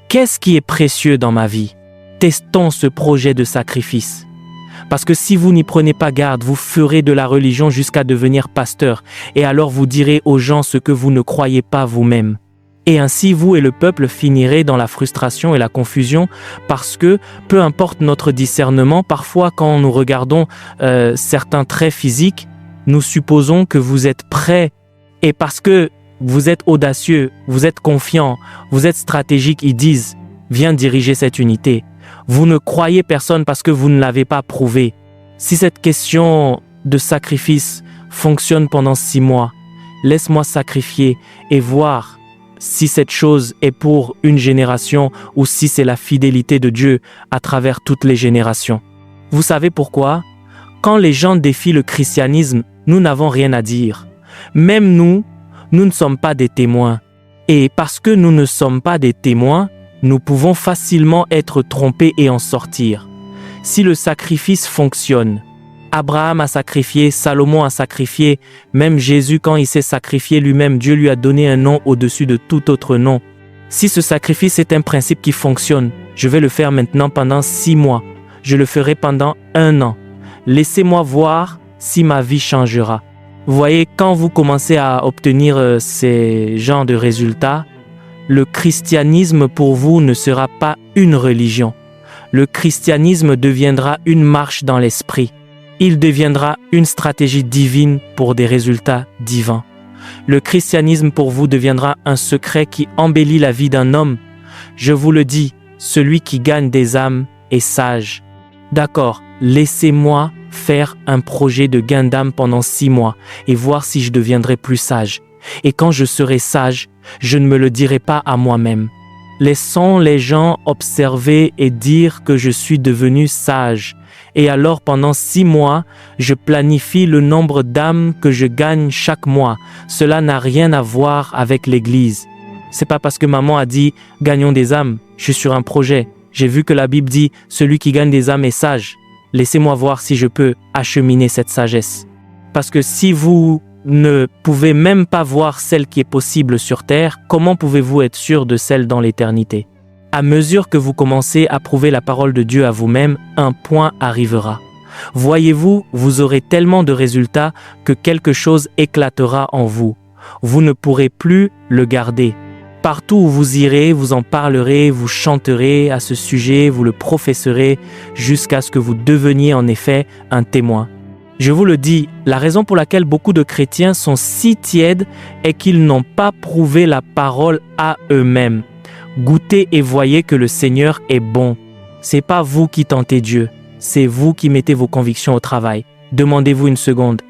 Qu'est-ce qui est précieux dans ma vie? Testons ce projet de sacrifice. Parce que si vous n'y prenez pas garde, vous ferez de la religion jusqu'à devenir pasteur. Et alors vous direz aux gens ce que vous ne croyez pas vous-même. Et ainsi, vous et le peuple finirez dans la frustration et la confusion parce que, peu importe notre discernement, parfois quand nous regardons certains traits physiques, nous supposons que vous êtes prêts. Et parce que vous êtes audacieux, vous êtes confiant, vous êtes stratégique, ils disent « Viens diriger cette unité ». Vous ne croyez personne parce que vous ne l'avez pas prouvé. Si cette question de sacrifice fonctionne pendant 6 mois, laisse-moi sacrifier et voir si cette chose est pour une génération ou si c'est la fidélité de Dieu à travers toutes les générations. Vous savez pourquoi? Quand les gens défient le christianisme, nous n'avons rien à dire. Même nous ne sommes pas des témoins. Et parce que nous ne sommes pas des témoins, nous pouvons facilement être trompés et en sortir. Si le sacrifice fonctionne, Abraham a sacrifié, Salomon a sacrifié, même Jésus quand il s'est sacrifié lui-même, Dieu lui a donné un nom au-dessus de tout autre nom. Si ce sacrifice est un principe qui fonctionne, je vais le faire maintenant pendant 6 mois. Je le ferai pendant 1 an. Laissez-moi voir si ma vie changera. Vous voyez, quand vous commencez à obtenir ces genres de résultats, le christianisme pour vous ne sera pas une religion. Le christianisme deviendra une marche dans l'esprit. Il deviendra une stratégie divine pour des résultats divins. Le christianisme pour vous deviendra un secret qui embellit la vie d'un homme. Je vous le dis, celui qui gagne des âmes est sage. D'accord, laissez-moi faire un projet de gain d'âme pendant 6 mois et voir si je deviendrai plus sage. Et quand je serai sage, je ne me le dirai pas à moi-même. Laissons les gens observer et dire que je suis devenu sage. Et alors pendant 6 mois, je planifie le nombre d'âmes que je gagne chaque mois. Cela n'a rien à voir avec l'Église. C'est pas parce que maman a dit « gagnons des âmes », je suis sur un projet. J'ai vu que la Bible dit « celui qui gagne des âmes est sage ». Laissez-moi voir si je peux acheminer cette sagesse. Parce que si vous ne pouvez même pas voir celle qui est possible sur terre, comment pouvez-vous être sûr de celle dans l'éternité? À mesure que vous commencez à prouver la parole de Dieu à vous-même, un point arrivera. Voyez-vous, vous aurez tellement de résultats que quelque chose éclatera en vous. Vous ne pourrez plus le garder. Partout où vous irez, vous en parlerez, vous chanterez à ce sujet, vous le professerez jusqu'à ce que vous deveniez en effet un témoin. Je vous le dis, la raison pour laquelle beaucoup de chrétiens sont si tièdes est qu'ils n'ont pas prouvé la parole à eux-mêmes. Goûtez et voyez que le Seigneur est bon. C'est pas vous qui tentez Dieu, c'est vous qui mettez vos convictions au travail. Demandez-vous une seconde.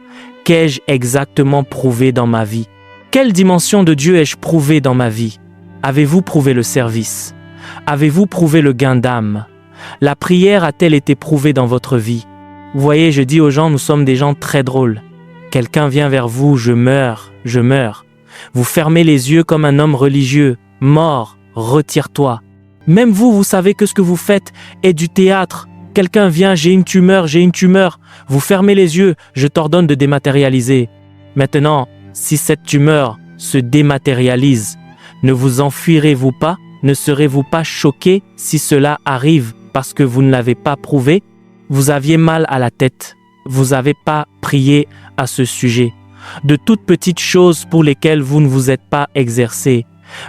Qu'ai-je exactement prouvé dans ma vie? Quelle dimension de Dieu ai-je prouvé dans ma vie? Avez-vous prouvé le service? Avez-vous prouvé le gain d'âme? La prière a-t-elle été prouvée dans votre vie? Vous voyez, je dis aux gens, nous sommes des gens très drôles. Quelqu'un vient vers vous, je meurs, je meurs. Vous fermez les yeux comme un homme religieux, mort, retire-toi. Même vous, vous savez que ce que vous faites est du théâtre. Quelqu'un vient, j'ai une tumeur, j'ai une tumeur. Vous fermez les yeux, je t'ordonne de dématérialiser. Maintenant, si cette tumeur se dématérialise, ne vous enfuirez-vous pas? Ne serez-vous pas choqué si cela arrive parce que vous ne l'avez pas prouvé? Vous aviez mal à la tête. Vous n'avez pas prié à ce sujet. De toutes petites choses pour lesquelles vous ne vous êtes pas exercé.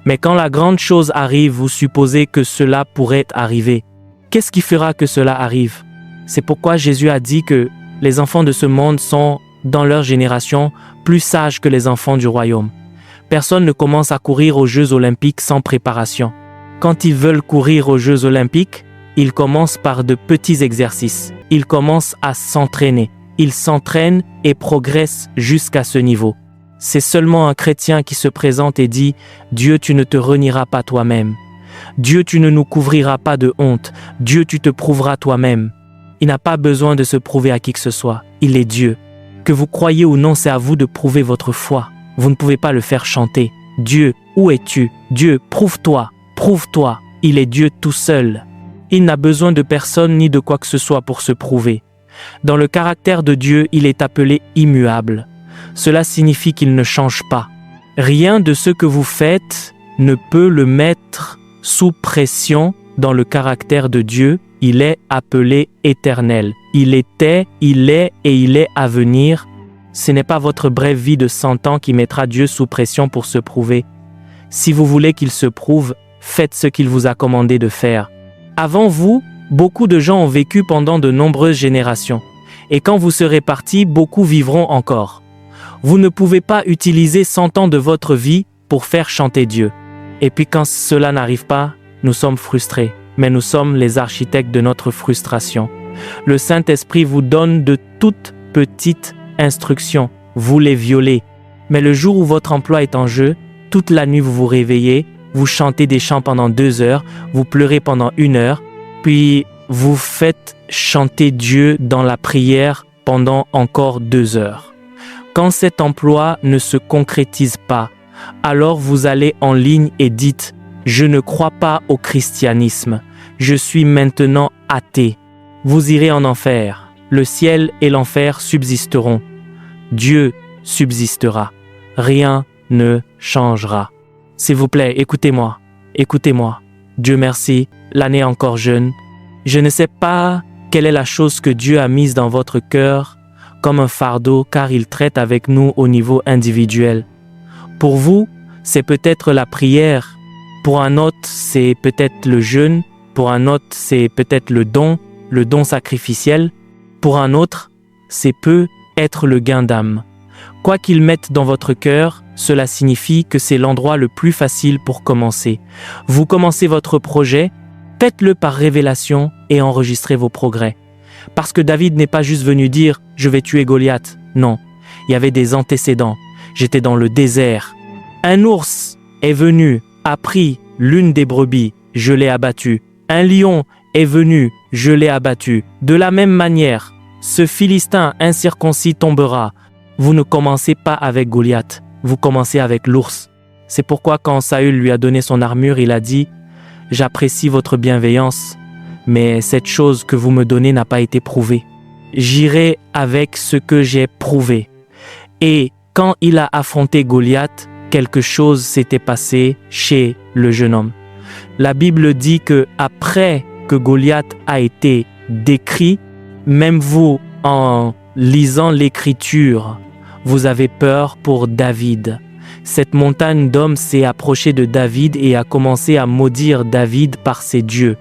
Mais quand la grande chose arrive, vous supposez que cela pourrait arriver. Qu'est-ce qui fera que cela arrive? C'est pourquoi Jésus a dit que les enfants de ce monde sont, dans leur génération, plus sages que les enfants du royaume. Personne ne commence à courir aux Jeux olympiques sans préparation. Quand ils veulent courir aux Jeux olympiques, ils commencent par de petits exercices. Ils commencent à s'entraîner. Ils s'entraînent et progressent jusqu'à ce niveau. C'est seulement un chrétien qui se présente et dit « Dieu, tu ne te renieras pas toi-même. Dieu, tu ne nous couvriras pas de honte. Dieu, tu te prouveras toi-même. » Il n'a pas besoin de se prouver à qui que ce soit. Il est Dieu. Que vous croyez ou non, c'est à vous de prouver votre foi. Vous ne pouvez pas le faire chanter. Dieu, où es-tu? Dieu, prouve-toi, prouve-toi. Il est Dieu tout seul. Il n'a besoin de personne ni de quoi que ce soit pour se prouver. Dans le caractère de Dieu, il est appelé immuable. Cela signifie qu'il ne change pas. Rien de ce que vous faites ne peut le mettre sous pression dans le caractère de Dieu. Il est appelé éternel. Il était, il est et il est à venir. Ce n'est pas votre brève vie de 100 ans qui mettra Dieu sous pression pour se prouver. Si vous voulez qu'il se prouve, faites ce qu'il vous a commandé de faire. Avant vous, beaucoup de gens ont vécu pendant de nombreuses générations. Et quand vous serez partis, beaucoup vivront encore. Vous ne pouvez pas utiliser 100 ans de votre vie pour faire chanter Dieu. Et puis quand cela n'arrive pas, nous sommes frustrés. Mais nous sommes les architectes de notre frustration. Le Saint-Esprit vous donne de toutes petites instructions. Vous les violez. Mais le jour où votre emploi est en jeu, toute la nuit vous vous réveillez, vous chantez des chants pendant 2 heures, vous pleurez pendant 1 heure, puis vous faites chanter Dieu dans la prière pendant encore 2 heures. Quand cet emploi ne se concrétise pas, alors vous allez en ligne et dites « Je ne crois pas au christianisme, je suis maintenant athée ». Vous irez en enfer, le ciel et l'enfer subsisteront. Dieu subsistera, rien ne changera. S'il vous plaît, écoutez-moi. Écoutez-moi, Dieu merci, l'année est encore jeune. Je ne sais pas quelle est la chose que Dieu a mise dans votre cœur comme un fardeau car il traite avec nous au niveau individuel. Pour vous, c'est peut-être la prière. Pour un autre, c'est peut-être le jeûne. Pour un autre, c'est peut-être le don sacrificiel. Pour un autre, c'est peut être le gain d'âme. Quoi qu'il mette dans votre cœur, cela signifie que c'est l'endroit le plus facile pour commencer. Vous commencez votre projet, faites-le par révélation et enregistrez vos progrès. Parce que David n'est pas juste venu dire « je vais tuer Goliath ». Non, il y avait des antécédents. J'étais dans le désert. Un ours est venu, a pris l'une des brebis, je l'ai abattu. Un lion est venu, je l'ai abattu. De la même manière, ce Philistin incirconcis tombera. Vous ne commencez pas avec Goliath, vous commencez avec l'ours. C'est pourquoi quand Saül lui a donné son armure, il a dit « J'apprécie votre bienveillance, mais cette chose que vous me donnez n'a pas été prouvée. J'irai avec ce que j'ai prouvé. » Et quand il a affronté Goliath, quelque chose s'était passé chez le jeune homme. La Bible dit que après que Goliath a été décrit, même vous, en lisant l'Écriture, vous avez peur pour David. Cette montagne d'hommes s'est approchée de David et a commencé à maudire David par ses dieux.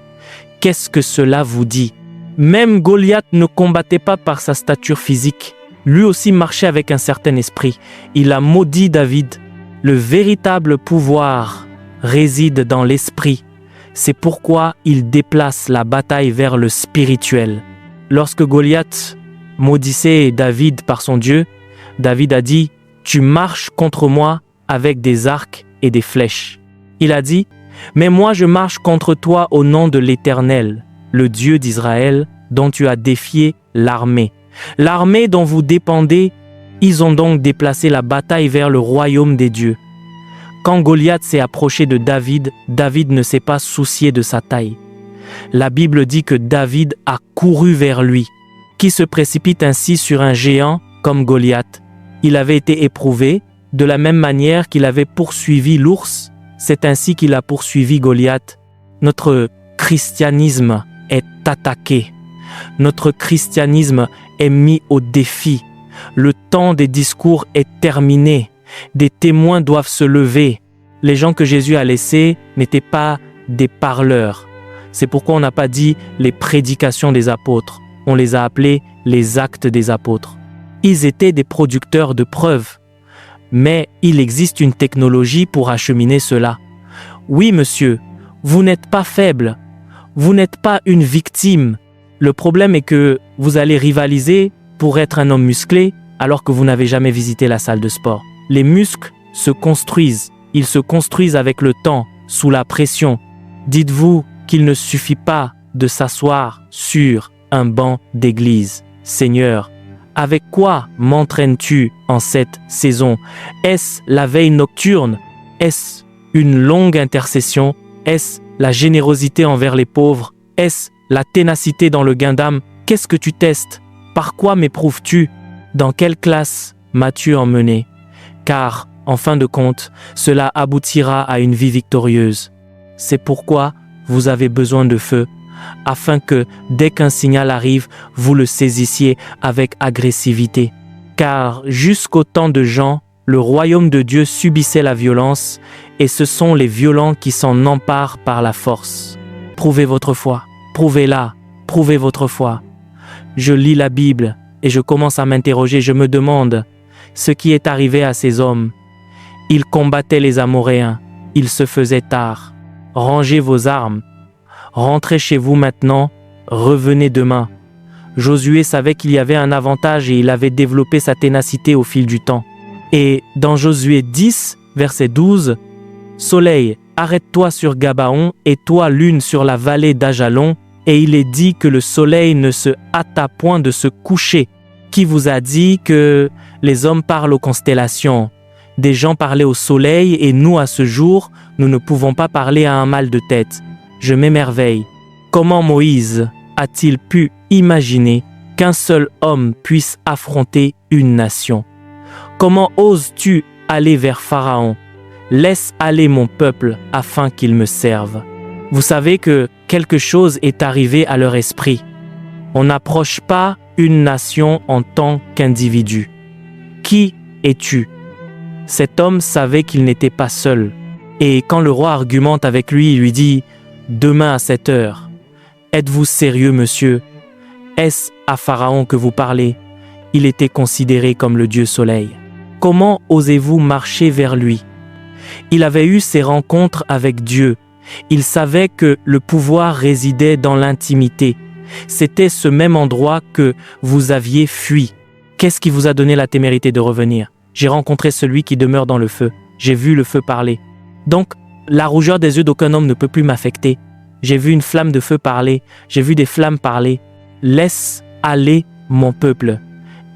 Qu'est-ce que cela vous dit? Même Goliath ne combattait pas par sa stature physique. Lui aussi marchait avec un certain esprit. Il a maudit David. Le véritable pouvoir réside dans l'esprit. C'est pourquoi il déplace la bataille vers le spirituel. Lorsque Goliath maudissait David par son Dieu, David a dit « Tu marches contre moi avec des arcs et des flèches. » Il a dit « Mais moi je marche contre toi au nom de l'Éternel, le Dieu d'Israël, dont tu as défié l'armée. » L'armée dont vous dépendez, ils ont donc déplacé la bataille vers le royaume des dieux. Quand Goliath s'est approché de David, David ne s'est pas soucié de sa taille. La Bible dit que David a couru vers lui. Qui se précipite ainsi sur un géant comme Goliath? Il avait été éprouvé, de la même manière qu'il avait poursuivi l'ours, c'est ainsi qu'il a poursuivi Goliath. Notre christianisme est attaqué. Notre christianisme est mis au défi. Le temps des discours est terminé. Des témoins doivent se lever. Les gens que Jésus a laissés n'étaient pas des parleurs. C'est pourquoi on n'a pas dit les prédications des apôtres. On les a appelés les actes des apôtres. Ils étaient des producteurs de preuves. Mais il existe une technologie pour acheminer cela. Oui, monsieur, vous n'êtes pas faible. Vous n'êtes pas une victime. Le problème est que vous allez rivaliser pour être un homme musclé alors que vous n'avez jamais visité la salle de sport. Les muscles se construisent. Ils se construisent avec le temps, sous la pression. Dites-vous qu'il ne suffit pas de s'asseoir sur un banc d'église. Seigneur, avec quoi m'entraînes-tu en cette saison? Est-ce la veille nocturne? Est-ce une longue intercession? Est-ce la générosité envers les pauvres? Est-ce la ténacité dans le gain d'âme? Qu'est-ce que tu testes? Par quoi m'éprouves-tu? Dans quelle classe m'as-tu emmené? Car, en fin de compte, cela aboutira à une vie victorieuse. C'est pourquoi vous avez besoin de feu, afin que, dès qu'un signal arrive, vous le saisissiez avec agressivité. Car, jusqu'au temps de Jean, le royaume de Dieu subissait la violence, et ce sont les violents qui s'en emparent par la force. Prouvez votre foi. Prouvez-la, prouvez votre foi. Je lis la Bible et je commence à m'interroger, je me demande ce qui est arrivé à ces hommes. Ils combattaient les Amoréens, il se faisait tard. Rangez vos armes, rentrez chez vous maintenant, revenez demain. Josué savait qu'il y avait un avantage et il avait développé sa ténacité au fil du temps. Et dans Josué 10, verset 12, « Soleil, arrête-toi sur Gabaon et toi lune sur la vallée d'Ajalon. » Et il est dit que le soleil ne se hâta point de se coucher. Qui vous a dit que les hommes parlent aux constellations? Des gens parlaient au soleil et nous, à ce jour, nous ne pouvons pas parler à un mal de tête. Je m'émerveille. Comment Moïse a-t-il pu imaginer qu'un seul homme puisse affronter une nation? Comment oses-tu aller vers Pharaon? laisse aller mon peuple afin qu'il me serve. Vous savez que quelque chose est arrivé à leur esprit. On n'approche pas une nation en tant qu'individu. Qui es-tu? Cet homme savait qu'il n'était pas seul. Et quand le roi argumente avec lui, il lui dit « Demain à 7 heures, êtes-vous sérieux, monsieur? Est-ce à Pharaon que vous parlez? Il était considéré comme le dieu soleil. Comment osez-vous marcher vers lui? » Il avait eu ses rencontres avec Dieu. Il savait que le pouvoir résidait dans l'intimité. C'était ce même endroit que vous aviez fui. Qu'est-ce qui vous a donné la témérité de revenir? J'ai rencontré celui qui demeure dans le feu. J'ai vu le feu parler. Donc, la rougeur des yeux d'aucun homme ne peut plus m'affecter. J'ai vu une flamme de feu parler. J'ai vu des flammes parler. Laisse aller mon peuple.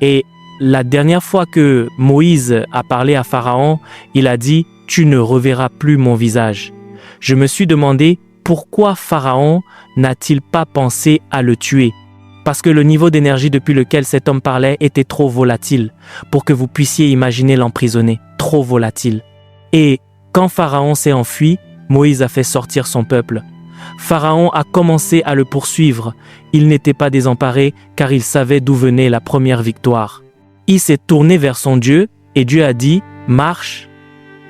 Et la dernière fois que Moïse a parlé à Pharaon, il a dit « Tu ne reverras plus mon visage ». Je me suis demandé pourquoi Pharaon n'a-t-il pas pensé à le tuer? Parce que le niveau d'énergie depuis lequel cet homme parlait était trop volatile pour que vous puissiez imaginer l'emprisonner. Trop volatile. Et quand Pharaon s'est enfui, Moïse a fait sortir son peuple. Pharaon a commencé à le poursuivre. Il n'était pas désemparé car il savait d'où venait la première victoire. Il s'est tourné vers son Dieu et Dieu a dit « Marche,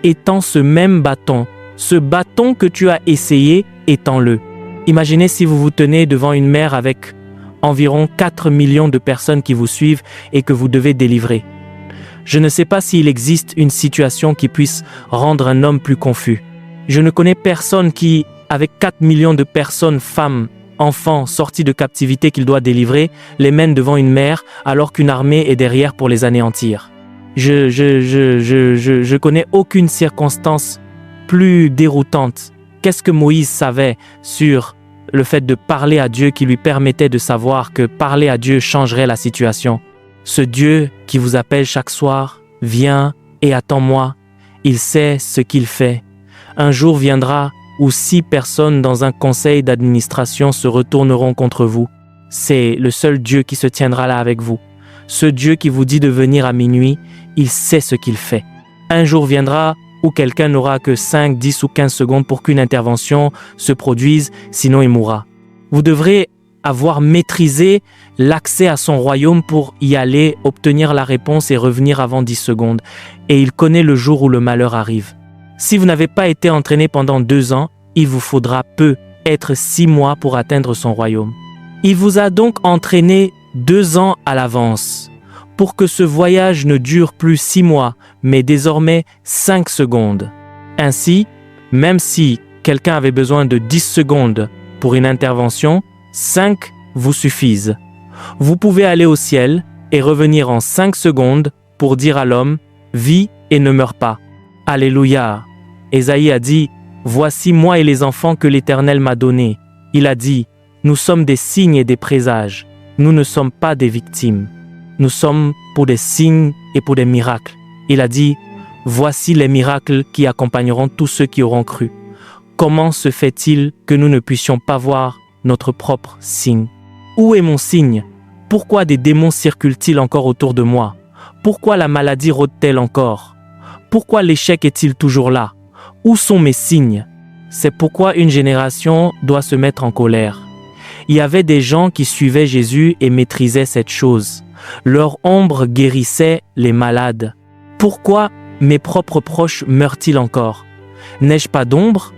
étends ce même bâton. Ce bâton que tu as essayé, étends-le. » Imaginez si vous vous tenez devant une mer avec environ 4 millions de personnes qui vous suivent et que vous devez délivrer. Je ne sais pas s'il existe une situation qui puisse rendre un homme plus confus. Je ne connais personne qui, avec 4 millions de personnes, femmes, enfants sortis de captivité qu'il doit délivrer, les mène devant une mer alors qu'une armée est derrière pour les anéantir. Je connais aucune circonstance plus déroutante. Qu'est-ce que Moïse savait sur le fait de parler à Dieu qui lui permettait de savoir que parler à Dieu changerait la situation? Ce Dieu qui vous appelle chaque soir, viens et attends-moi, il sait ce qu'il fait. Un jour viendra où 6 personnes dans un conseil d'administration se retourneront contre vous. C'est le seul Dieu qui se tiendra là avec vous. Ce Dieu qui vous dit de venir à minuit, il sait ce qu'il fait. Un jour viendra où quelqu'un n'aura que 5, 10 ou 15 secondes pour qu'une intervention se produise, sinon il mourra. Vous devrez avoir maîtrisé l'accès à son royaume pour y aller, obtenir la réponse et revenir avant 10 secondes. Et il connaît le jour où le malheur arrive. Si vous n'avez pas été entraîné pendant 2 ans, il vous faudra peu être 6 mois pour atteindre son royaume. Il vous a donc entraîné 2 ans à l'avance pour que ce voyage ne dure plus 6 mois, mais désormais 5 secondes. Ainsi, même si quelqu'un avait besoin de 10 secondes pour une intervention, 5 vous suffisent. Vous pouvez aller au ciel et revenir en 5 secondes pour dire à l'homme « Vis et ne meurs pas ». Alléluia. Ésaïe a dit « Voici moi et les enfants que l'Éternel m'a donnés ». Il a dit « Nous sommes des signes et des présages. Nous ne sommes pas des victimes. Nous sommes pour des signes et pour des miracles. » Il a dit « Voici les miracles qui accompagneront tous ceux qui auront cru. » Comment se fait-il que nous ne puissions pas voir notre propre signe? Où est mon signe? Pourquoi des démons circulent-ils encore autour de moi? Pourquoi la maladie rôde-t-elle encore? Pourquoi l'échec est-il toujours là? Où sont mes signes? C'est pourquoi une génération doit se mettre en colère. Il y avait des gens qui suivaient Jésus et maîtrisaient cette chose. Leur ombre guérissait les malades. Pourquoi mes propres proches meurent-ils encore? N'ai-je pas d'ombre?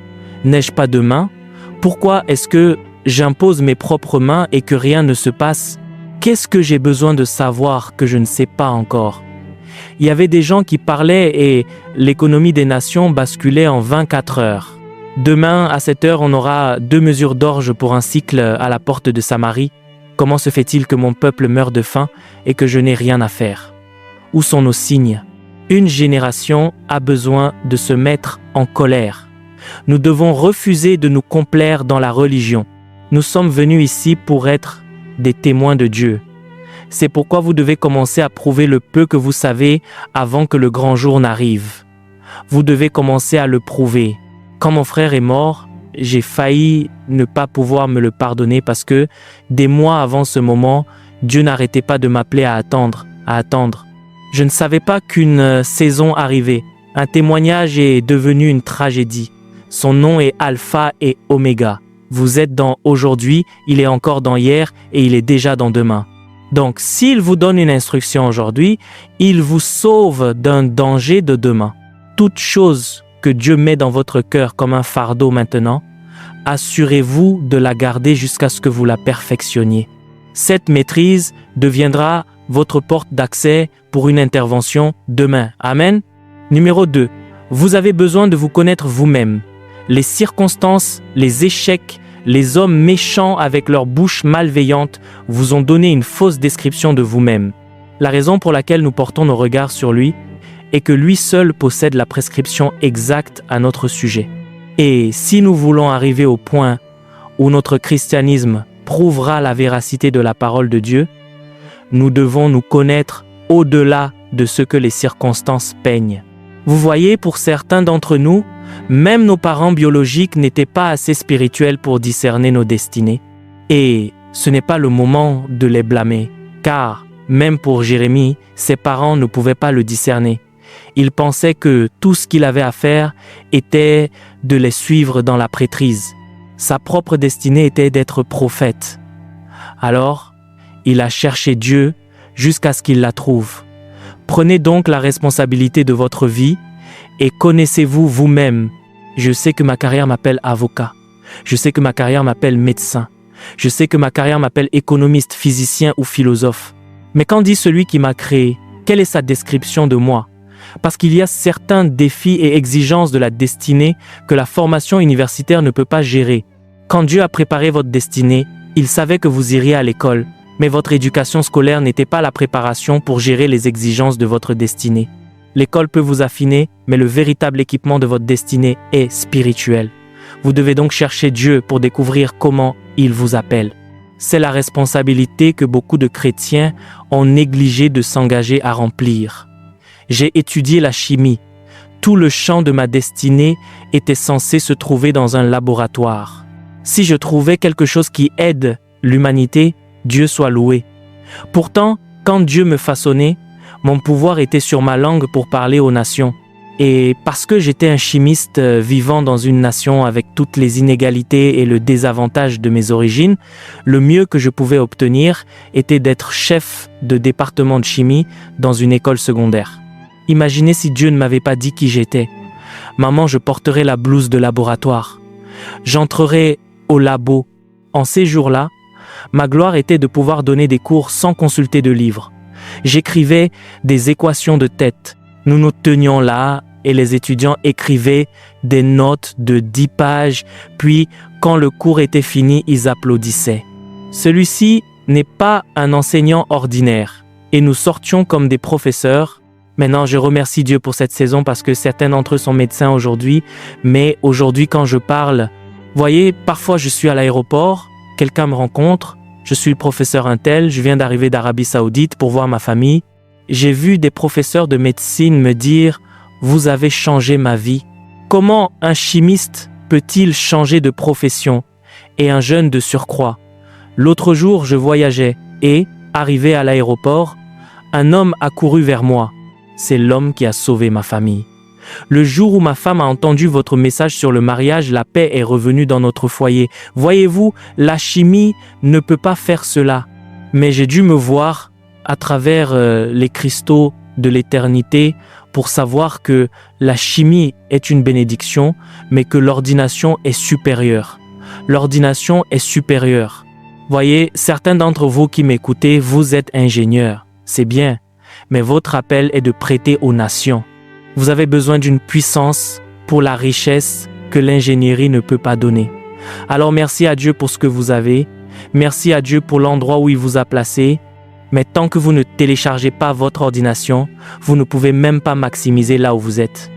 N'ai-je pas de main? Pourquoi est-ce que j'impose mes propres mains et que rien ne se passe? Qu'est-ce que j'ai besoin de savoir que je ne sais pas encore? Il y avait des gens qui parlaient et l'économie des nations basculait en 24 heures. Demain, à 7 heures, on aura 2 mesures d'orge pour un cycle à la porte de Samarie. Comment se fait-il que mon peuple meure de faim et que je n'ai rien à faire? Où sont nos signes? Une génération a besoin de se mettre en colère. Nous devons refuser de nous complaire dans la religion. Nous sommes venus ici pour être des témoins de Dieu. C'est pourquoi vous devez commencer à prouver le peu que vous savez avant que le grand jour n'arrive. Vous devez commencer à le prouver. Quand mon frère est mort, j'ai failli ne pas pouvoir me le pardonner parce que des mois avant ce moment, Dieu n'arrêtait pas de m'appeler à attendre. Je ne savais pas qu'une saison arrivait. Un témoignage est devenu une tragédie. Son nom est Alpha et Oméga. Vous êtes dans aujourd'hui, il est encore dans hier et il est déjà dans demain. Donc, s'il vous donne une instruction aujourd'hui, il vous sauve d'un danger de demain. Toute chose que Dieu met dans votre cœur comme un fardeau maintenant, assurez-vous de la garder jusqu'à ce que vous la perfectionniez. Cette maîtrise deviendra votre porte d'accès pour une intervention demain. Amen. Numéro 2. Vous avez besoin de vous connaître vous-même. Les circonstances, les échecs, les hommes méchants avec leur bouche malveillante vous ont donné une fausse description de vous-même. La raison pour laquelle nous portons nos regards sur lui est que lui seul possède la prescription exacte à notre sujet. Et si nous voulons arriver au point où notre christianisme prouvera la véracité de la parole de Dieu, nous devons nous connaître au-delà de ce que les circonstances peignent. Vous voyez, pour certains d'entre nous, même nos parents biologiques n'étaient pas assez spirituels pour discerner nos destinées. Et ce n'est pas le moment de les blâmer, car même pour Jérémie, ses parents ne pouvaient pas le discerner. Il pensait que tout ce qu'il avait à faire était de les suivre dans la prêtrise. Sa propre destinée était d'être prophète. Alors, il a cherché Dieu jusqu'à ce qu'il la trouve. Prenez donc la responsabilité de votre vie et connaissez-vous vous-même. Je sais que ma carrière m'appelle avocat. Je sais que ma carrière m'appelle médecin. Je sais que ma carrière m'appelle économiste, physicien ou philosophe. Mais qu'en dit celui qui m'a créé? Quelle est sa description de moi? Parce qu'il y a certains défis et exigences de la destinée que la formation universitaire ne peut pas gérer. Quand Dieu a préparé votre destinée, il savait que vous iriez à l'école, mais votre éducation scolaire n'était pas la préparation pour gérer les exigences de votre destinée. L'école peut vous affiner, mais le véritable équipement de votre destinée est spirituel. Vous devez donc chercher Dieu pour découvrir comment il vous appelle. C'est la responsabilité que beaucoup de chrétiens ont négligé de s'engager à remplir. J'ai étudié la chimie. Tout le champ de ma destinée était censé se trouver dans un laboratoire. Si je trouvais quelque chose qui aide l'humanité, Dieu soit loué. Pourtant, quand Dieu me façonnait, mon pouvoir était sur ma langue pour parler aux nations. Et parce que j'étais un chimiste vivant dans une nation avec toutes les inégalités et le désavantage de mes origines, le mieux que je pouvais obtenir était d'être chef de département de chimie dans une école secondaire. Imaginez si Dieu ne m'avait pas dit qui j'étais. Maman, je porterais la blouse de laboratoire. J'entrerais au labo. En ces jours-là, ma gloire était de pouvoir donner des cours sans consulter de livres. J'écrivais des équations de tête. Nous nous tenions là et les étudiants écrivaient des notes de 10 pages, puis quand le cours était fini, ils applaudissaient. Celui-ci n'est pas un enseignant ordinaire et nous sortions comme des professeurs. Maintenant, je remercie Dieu pour cette saison parce que certains d'entre eux sont médecins aujourd'hui, mais aujourd'hui quand je parle, voyez, parfois je suis à l'aéroport, quelqu'un me rencontre, je suis le professeur Untel, je viens d'arriver d'Arabie Saoudite pour voir ma famille. J'ai vu des professeurs de médecine me dire « Vous avez changé ma vie ». Comment un chimiste peut-il changer de profession et un jeune de surcroît? L'autre jour, je voyageais et, arrivé à l'aéroport, un homme a couru vers moi. C'est l'homme qui a sauvé ma famille. Le jour où ma femme a entendu votre message sur le mariage, la paix est revenue dans notre foyer. Voyez-vous, la chimie ne peut pas faire cela. Mais j'ai dû me voir à travers les cristaux de l'éternité pour savoir que la chimie est une bénédiction, mais que l'ordination est supérieure. L'ordination est supérieure. Voyez, certains d'entre vous qui m'écoutez, vous êtes ingénieurs. C'est bien, mais votre appel est de prêter aux nations. Vous avez besoin d'une puissance pour la richesse que l'ingénierie ne peut pas donner. Alors merci à Dieu pour ce que vous avez. Merci à Dieu pour l'endroit où il vous a placé. Mais tant que vous ne téléchargez pas votre ordination, vous ne pouvez même pas maximiser là où vous êtes.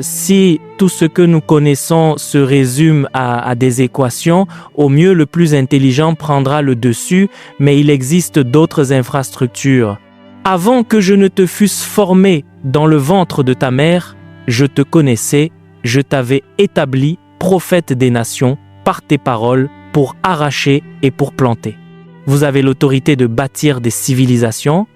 Si tout ce que nous connaissons se résume à des équations, au mieux le plus intelligent prendra le dessus, mais il existe d'autres infrastructures. Avant que je ne te fusse formé dans le ventre de ta mère, je te connaissais, je t'avais établi prophète des nations par tes paroles pour arracher et pour planter. Vous avez l'autorité de bâtir des civilisations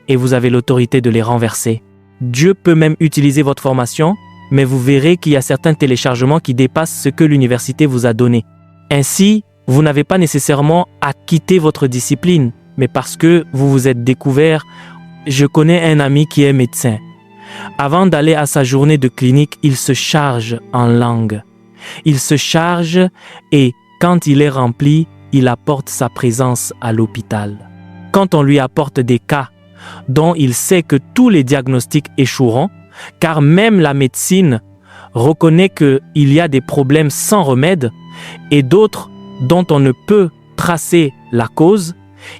et vous avez l'autorité de les renverser. Dieu peut même utiliser votre formation, mais vous verrez qu'il y a certains téléchargements qui dépassent ce que l'université vous a donné. Ainsi, vous n'avez pas nécessairement à quitter votre discipline, mais parce que vous vous êtes découvert. Je connais un ami qui est médecin. Avant d'aller à sa journée de clinique, il se charge en langue. Il se charge et quand il est rempli, il apporte sa présence à l'hôpital. Quand on lui apporte des cas dont il sait que tous les diagnostics échoueront, car même la médecine reconnaît qu'il y a des problèmes sans remède et d'autres dont on ne peut tracer la cause,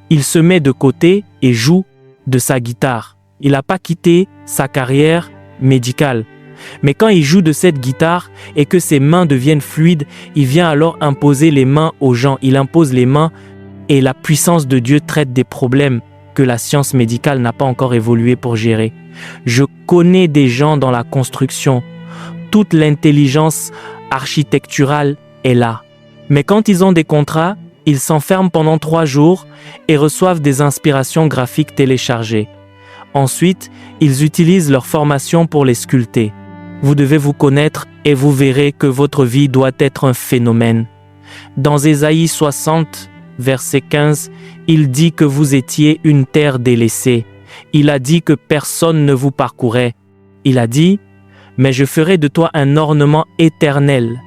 il se met de côté et joue de sa guitare. Il n'a pas quitté sa carrière médicale. Mais quand il joue de cette guitare et que ses mains deviennent fluides, il vient alors imposer les mains aux gens. Il impose les mains et la puissance de Dieu traite des problèmes que la science médicale n'a pas encore évolué pour gérer. Je connais des gens dans la construction. Toute l'intelligence architecturale est là. Mais quand ils ont des contrats, ils s'enferment pendant 3 jours et reçoivent des inspirations graphiques téléchargées. Ensuite, ils utilisent leur formation pour les sculpter. Vous devez vous connaître et vous verrez que votre vie doit être un phénomène. Dans Ésaïe 60, verset 15, il dit que vous étiez une terre délaissée. Il a dit que personne ne vous parcourait. Il a dit, mais je ferai de toi un ornement éternel,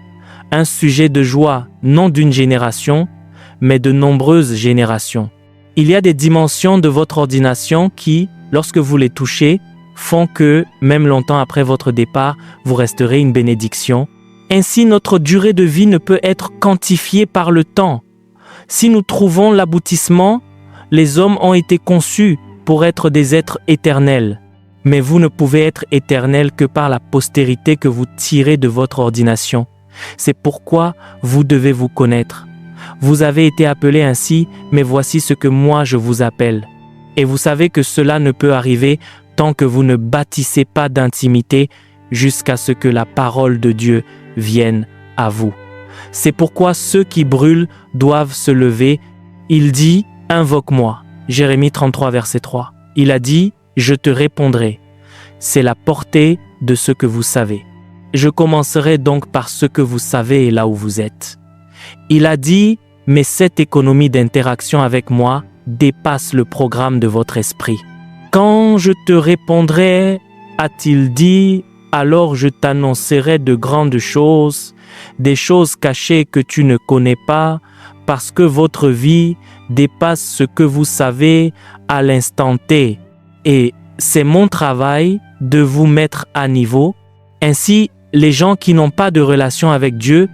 un sujet de joie, non d'une génération, mais de nombreuses générations. Il y a des dimensions de votre ordination qui, lorsque vous les touchez, font que, même longtemps après votre départ, vous resterez une bénédiction. Ainsi, notre durée de vie ne peut être quantifiée par le temps. Si nous trouvons l'aboutissement, les hommes ont été conçus pour être des êtres éternels. Mais vous ne pouvez être éternel que par la postérité que vous tirez de votre ordination. C'est pourquoi vous devez vous connaître. Vous avez été appelé ainsi, mais voici ce que moi je vous appelle. Et vous savez que cela ne peut arriver tant que vous ne bâtissez pas d'intimité jusqu'à ce que la parole de Dieu vienne à vous. C'est pourquoi ceux qui brûlent doivent se lever. Il dit, invoque-moi. Jérémie 33, verset 3. Il a dit, je te répondrai. C'est la portée de ce que vous savez. Je commencerai donc par ce que vous savez et là où vous êtes. Il a dit, mais cette économie d'interaction avec moi dépasse le programme de votre esprit. Quand je te répondrai, a-t-il dit, alors je t'annoncerai de grandes choses, des choses cachées que tu ne connais pas, parce que votre vie dépasse ce que vous savez à l'instant T. Et c'est mon travail de vous mettre à niveau. Ainsi, les gens qui n'ont pas de relation avec Dieu,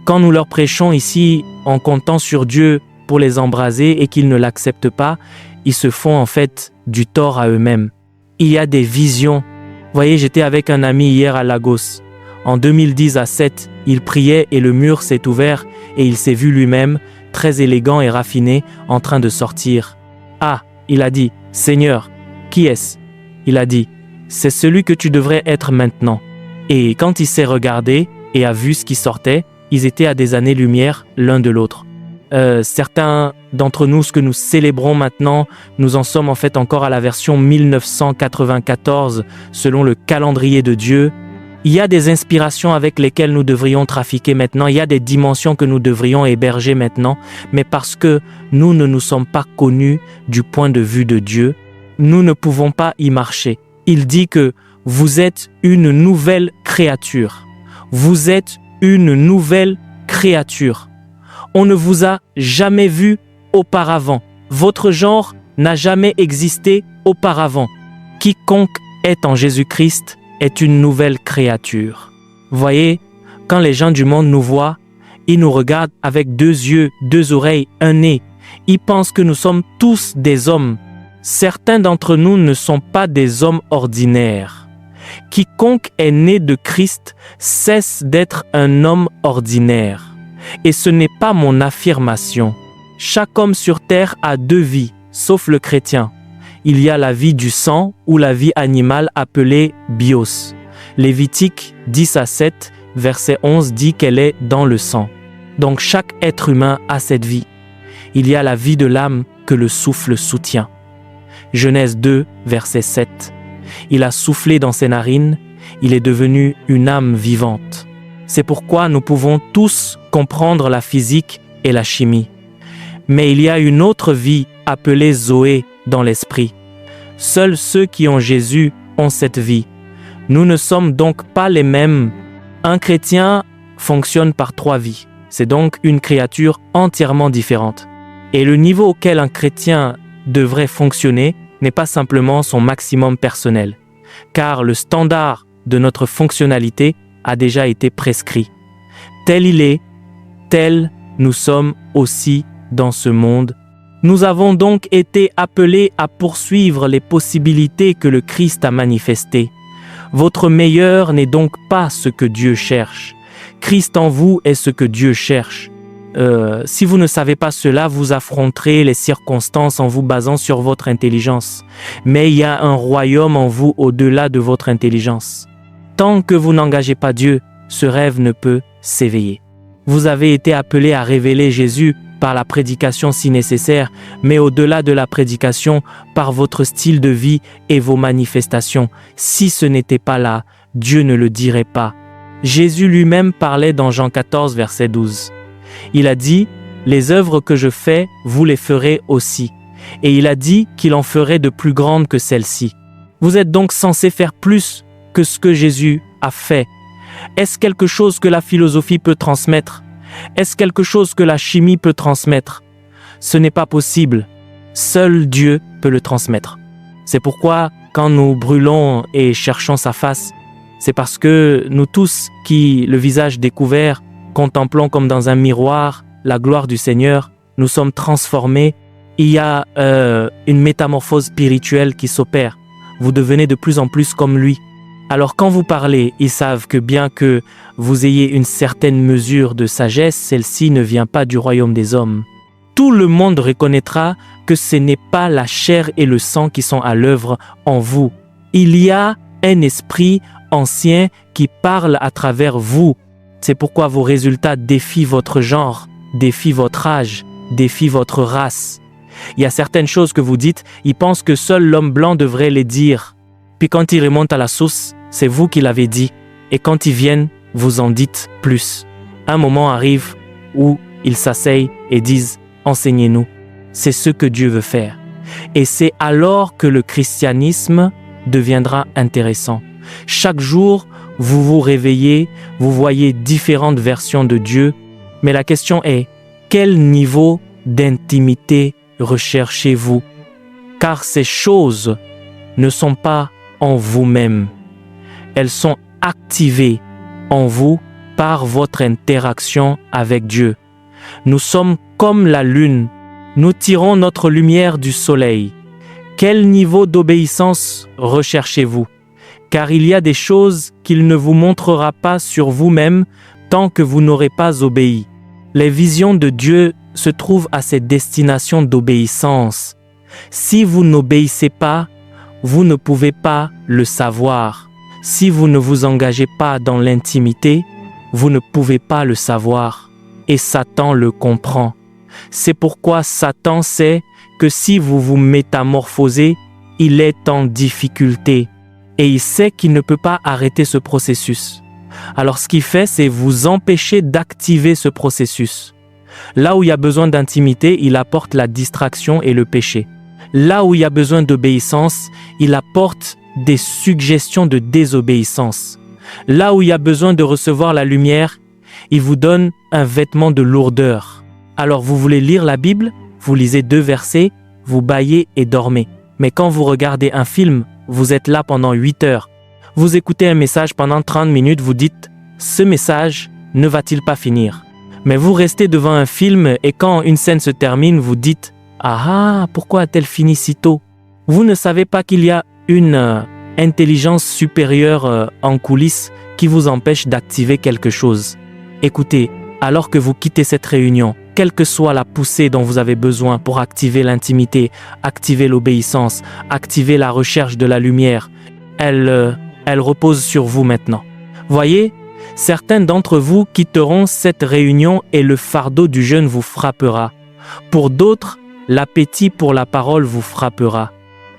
quand nous leur prêchons ici en comptant sur Dieu pour les embraser et qu'ils ne l'acceptent pas, ils se font en fait du tort à eux-mêmes. Il y a des visions. Vous voyez, j'étais avec un ami hier à Lagos. En 2010 à 7, il priait et le mur s'est ouvert et il s'est vu lui-même, très élégant et raffiné, en train de sortir. Ah, il a dit, Seigneur, qui est-ce? Il a dit, c'est celui que tu devrais être maintenant. Et quand il s'est regardé et a vu ce qui sortait, ils étaient à des années-lumière l'un de l'autre. Certains d'entre nous, ce que nous célébrons maintenant, nous en sommes en fait encore à la version 1994 selon le calendrier de Dieu. Il y a des inspirations avec lesquelles nous devrions trafiquer maintenant, il y a des dimensions que nous devrions héberger maintenant, mais parce que nous ne nous sommes pas connus du point de vue de Dieu, nous ne pouvons pas y marcher. Il dit que vous êtes une nouvelle créature. Vous êtes une nouvelle créature. On ne vous a jamais vu auparavant. Votre genre n'a jamais existé auparavant. Quiconque est en Jésus-Christ est une nouvelle créature. Voyez, quand les gens du monde nous voient, ils nous regardent avec 2 yeux, 2 oreilles, un nez. Ils pensent que nous sommes tous des hommes. Certains d'entre nous ne sont pas des hommes ordinaires. Quiconque est né de Christ cesse d'être un homme ordinaire. Et ce n'est pas mon affirmation. Chaque homme sur terre a 2 vies, sauf le chrétien. Il y a la vie du sang ou la vie animale appelée bios. Lévitique 10 à 7, verset 11 dit qu'elle est dans le sang. Donc chaque être humain a cette vie. Il y a la vie de l'âme que le souffle soutient. Genèse 2, verset 7. Il a soufflé dans ses narines, il est devenu une âme vivante. C'est pourquoi nous pouvons tous comprendre la physique et la chimie. Mais il y a une autre vie appelée Zoé dans l'esprit. Seuls ceux qui ont Jésus ont cette vie. Nous ne sommes donc pas les mêmes. Un chrétien fonctionne par 3 vies. C'est donc une créature entièrement différente. Et le niveau auquel un chrétien devrait fonctionner n'est pas simplement son maximum personnel, car le standard de notre fonctionnalité a déjà été prescrit. Tel il est, tel nous sommes aussi dans ce monde. Nous avons donc été appelés à poursuivre les possibilités que le Christ a manifestées. Votre meilleur n'est donc pas ce que Dieu cherche. Christ en vous est ce que Dieu cherche. Si vous ne savez pas cela, vous affronterez les circonstances en vous basant sur votre intelligence. Mais il y a un royaume en vous au-delà de votre intelligence. Tant que vous n'engagez pas Dieu, ce rêve ne peut s'éveiller. Vous avez été appelés à révéler Jésus par la prédication si nécessaire, mais au-delà de la prédication, par votre style de vie et vos manifestations. Si ce n'était pas là, Dieu ne le dirait pas. Jésus lui-même parlait dans Jean 14, verset 12. Il a dit, « Les œuvres que je fais, vous les ferez aussi. » Et il a dit qu'il en ferait de plus grandes que celles-ci. Vous êtes donc censés faire plus que ce que Jésus a fait. Est-ce quelque chose que la philosophie peut transmettre? Est-ce quelque chose que la chimie peut transmettre? Ce n'est pas possible. Seul Dieu peut le transmettre. C'est pourquoi, quand nous brûlons et cherchons sa face, c'est parce que nous tous qui, le visage découvert, contemplons comme dans un miroir la gloire du Seigneur, nous sommes transformés. Il y a une métamorphose spirituelle qui s'opère. Vous devenez de plus en plus comme lui. Alors quand vous parlez, ils savent que bien que vous ayez une certaine mesure de sagesse, celle-ci ne vient pas du royaume des hommes. Tout le monde reconnaîtra que ce n'est pas la chair et le sang qui sont à l'œuvre en vous. Il y a un esprit ancien qui parle à travers vous. C'est pourquoi vos résultats défient votre genre, défient votre âge, défient votre race. Il y a certaines choses que vous dites, ils pensent que seul l'homme blanc devrait les dire. Puis quand ils remontent à la source, c'est vous qui l'avez dit. Et quand ils viennent, vous en dites plus. Un moment arrive où ils s'asseyent et disent « Enseignez-nous ». C'est ce que Dieu veut faire. Et c'est alors que le christianisme deviendra intéressant. Chaque jour, vous vous réveillez, vous voyez différentes versions de Dieu. Mais la question est, quel niveau d'intimité recherchez-vous? Car ces choses ne sont pas en vous-même. Elles sont activées en vous par votre interaction avec Dieu. Nous sommes comme la lune. Nous tirons notre lumière du soleil. Quel niveau d'obéissance recherchez-vous? Car il y a des choses qu'il ne vous montrera pas sur vous-même tant que vous n'aurez pas obéi. Les visions de Dieu se trouvent à cette destination d'obéissance. Si vous n'obéissez pas, vous ne pouvez pas le savoir. Si vous ne vous engagez pas dans l'intimité, vous ne pouvez pas le savoir. Et Satan le comprend. C'est pourquoi Satan sait que si vous vous métamorphosez, il est en difficulté. Et il sait qu'il ne peut pas arrêter ce processus. Alors ce qu'il fait, c'est vous empêcher d'activer ce processus. Là où il y a besoin d'intimité, il apporte la distraction et le péché. Là où il y a besoin d'obéissance, il apporte des suggestions de désobéissance. Là où il y a besoin de recevoir la lumière, il vous donne un vêtement de lourdeur. Alors vous voulez lire la Bible, vous lisez 2 versets, vous bâillez et dormez. Mais quand vous regardez un film, vous êtes là pendant 8 heures. Vous écoutez un message pendant 30 minutes, vous dites « Ce message ne va-t-il pas finir ?» Mais vous restez devant un film et quand une scène se termine, vous dites « Ah, pourquoi a-t-elle fini si tôt ?» Vous ne savez pas qu'il y a une intelligence supérieure en coulisses qui vous empêche d'activer quelque chose. Écoutez, alors que vous quittez cette réunion, quelle que soit la poussée dont vous avez besoin pour activer l'intimité, activer l'obéissance, activer la recherche de la lumière, elle repose sur vous maintenant. Voyez, certains d'entre vous quitteront cette réunion et le fardeau du jeûne vous frappera. Pour d'autres, l'appétit pour la parole vous frappera.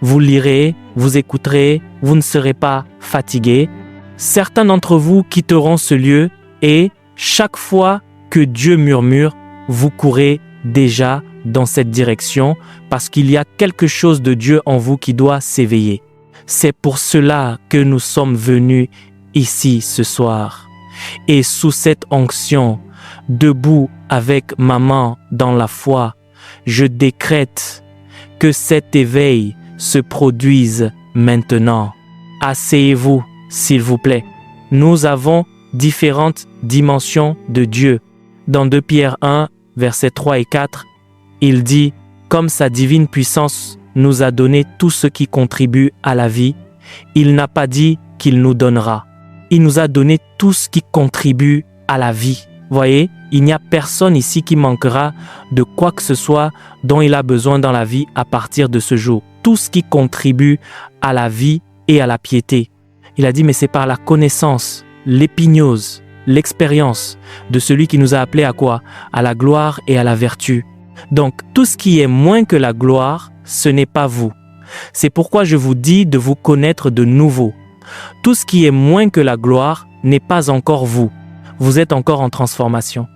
Vous lirez, vous écouterez, vous ne serez pas fatigués. Certains d'entre vous quitteront ce lieu et chaque fois que Dieu murmure, vous courez déjà dans cette direction parce qu'il y a quelque chose de Dieu en vous qui doit s'éveiller. C'est pour cela que nous sommes venus ici ce soir. Et sous cette onction, debout avec ma main dans la foi, je décrète que cet éveil se produise maintenant. Asseyez-vous, s'il vous plaît. Nous avons différentes dimensions de Dieu. Dans 2 Pierre 1, versets 3 et 4, il dit « Comme sa divine puissance nous a donné tout ce qui contribue à la vie, il n'a pas dit qu'il nous donnera. Il nous a donné tout ce qui contribue à la vie. » Voyez, il n'y a personne ici qui manquera de quoi que ce soit dont il a besoin dans la vie à partir de ce jour. Tout ce qui contribue à la vie et à la piété. Il a dit, mais c'est par la connaissance, l'épignose, l'expérience de celui qui nous a appelés à quoi? À la gloire et à la vertu. Donc, tout ce qui est moins que la gloire, ce n'est pas vous. C'est pourquoi je vous dis de vous connaître de nouveau. Tout ce qui est moins que la gloire n'est pas encore vous. Vous êtes encore en transformation.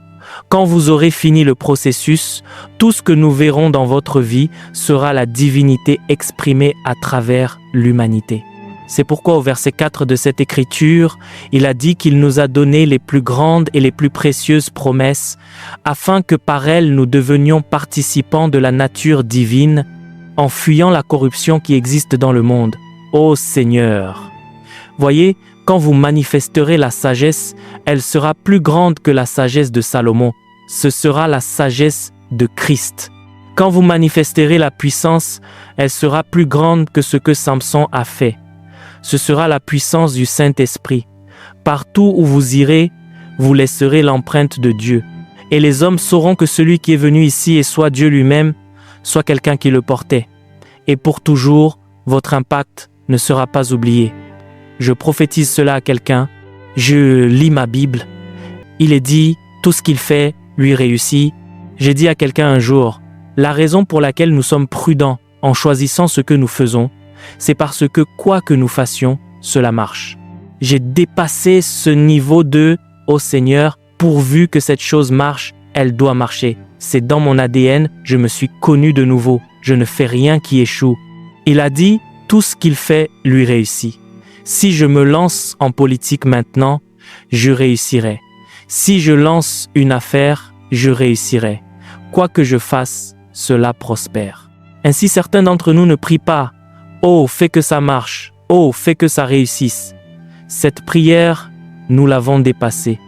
Quand vous aurez fini le processus, tout ce que nous verrons dans votre vie sera la divinité exprimée à travers l'humanité. C'est pourquoi au verset 4 de cette écriture, il a dit qu'il nous a donné les plus grandes et les plus précieuses promesses, afin que par elles nous devenions participants de la nature divine, en fuyant la corruption qui existe dans le monde. Ô Seigneur! Voyez, quand vous manifesterez la sagesse, elle sera plus grande que la sagesse de Salomon. Ce sera la sagesse de Christ. Quand vous manifesterez la puissance, elle sera plus grande que ce que Samson a fait. Ce sera la puissance du Saint-Esprit. Partout où vous irez, vous laisserez l'empreinte de Dieu. Et les hommes sauront que celui qui est venu ici est soit Dieu lui-même, soit quelqu'un qui le portait. Et pour toujours, votre impact ne sera pas oublié. Je prophétise cela à quelqu'un, je lis ma Bible, il est dit, tout ce qu'il fait lui réussit. J'ai dit à quelqu'un un jour, la raison pour laquelle nous sommes prudents en choisissant ce que nous faisons, c'est parce que quoi que nous fassions, cela marche. J'ai dépassé ce niveau de « Oh Seigneur, pourvu que cette chose marche, elle doit marcher. » C'est dans mon ADN, je me suis connu de nouveau, je ne fais rien qui échoue. Il a dit, tout ce qu'il fait lui réussit. Si je me lance en politique maintenant, je réussirai. Si je lance une affaire, je réussirai. Quoi que je fasse, cela prospère. Ainsi, certains d'entre nous ne prient pas « Oh, fais que ça marche. Oh, fais que ça réussisse. » Cette prière, nous l'avons dépassée.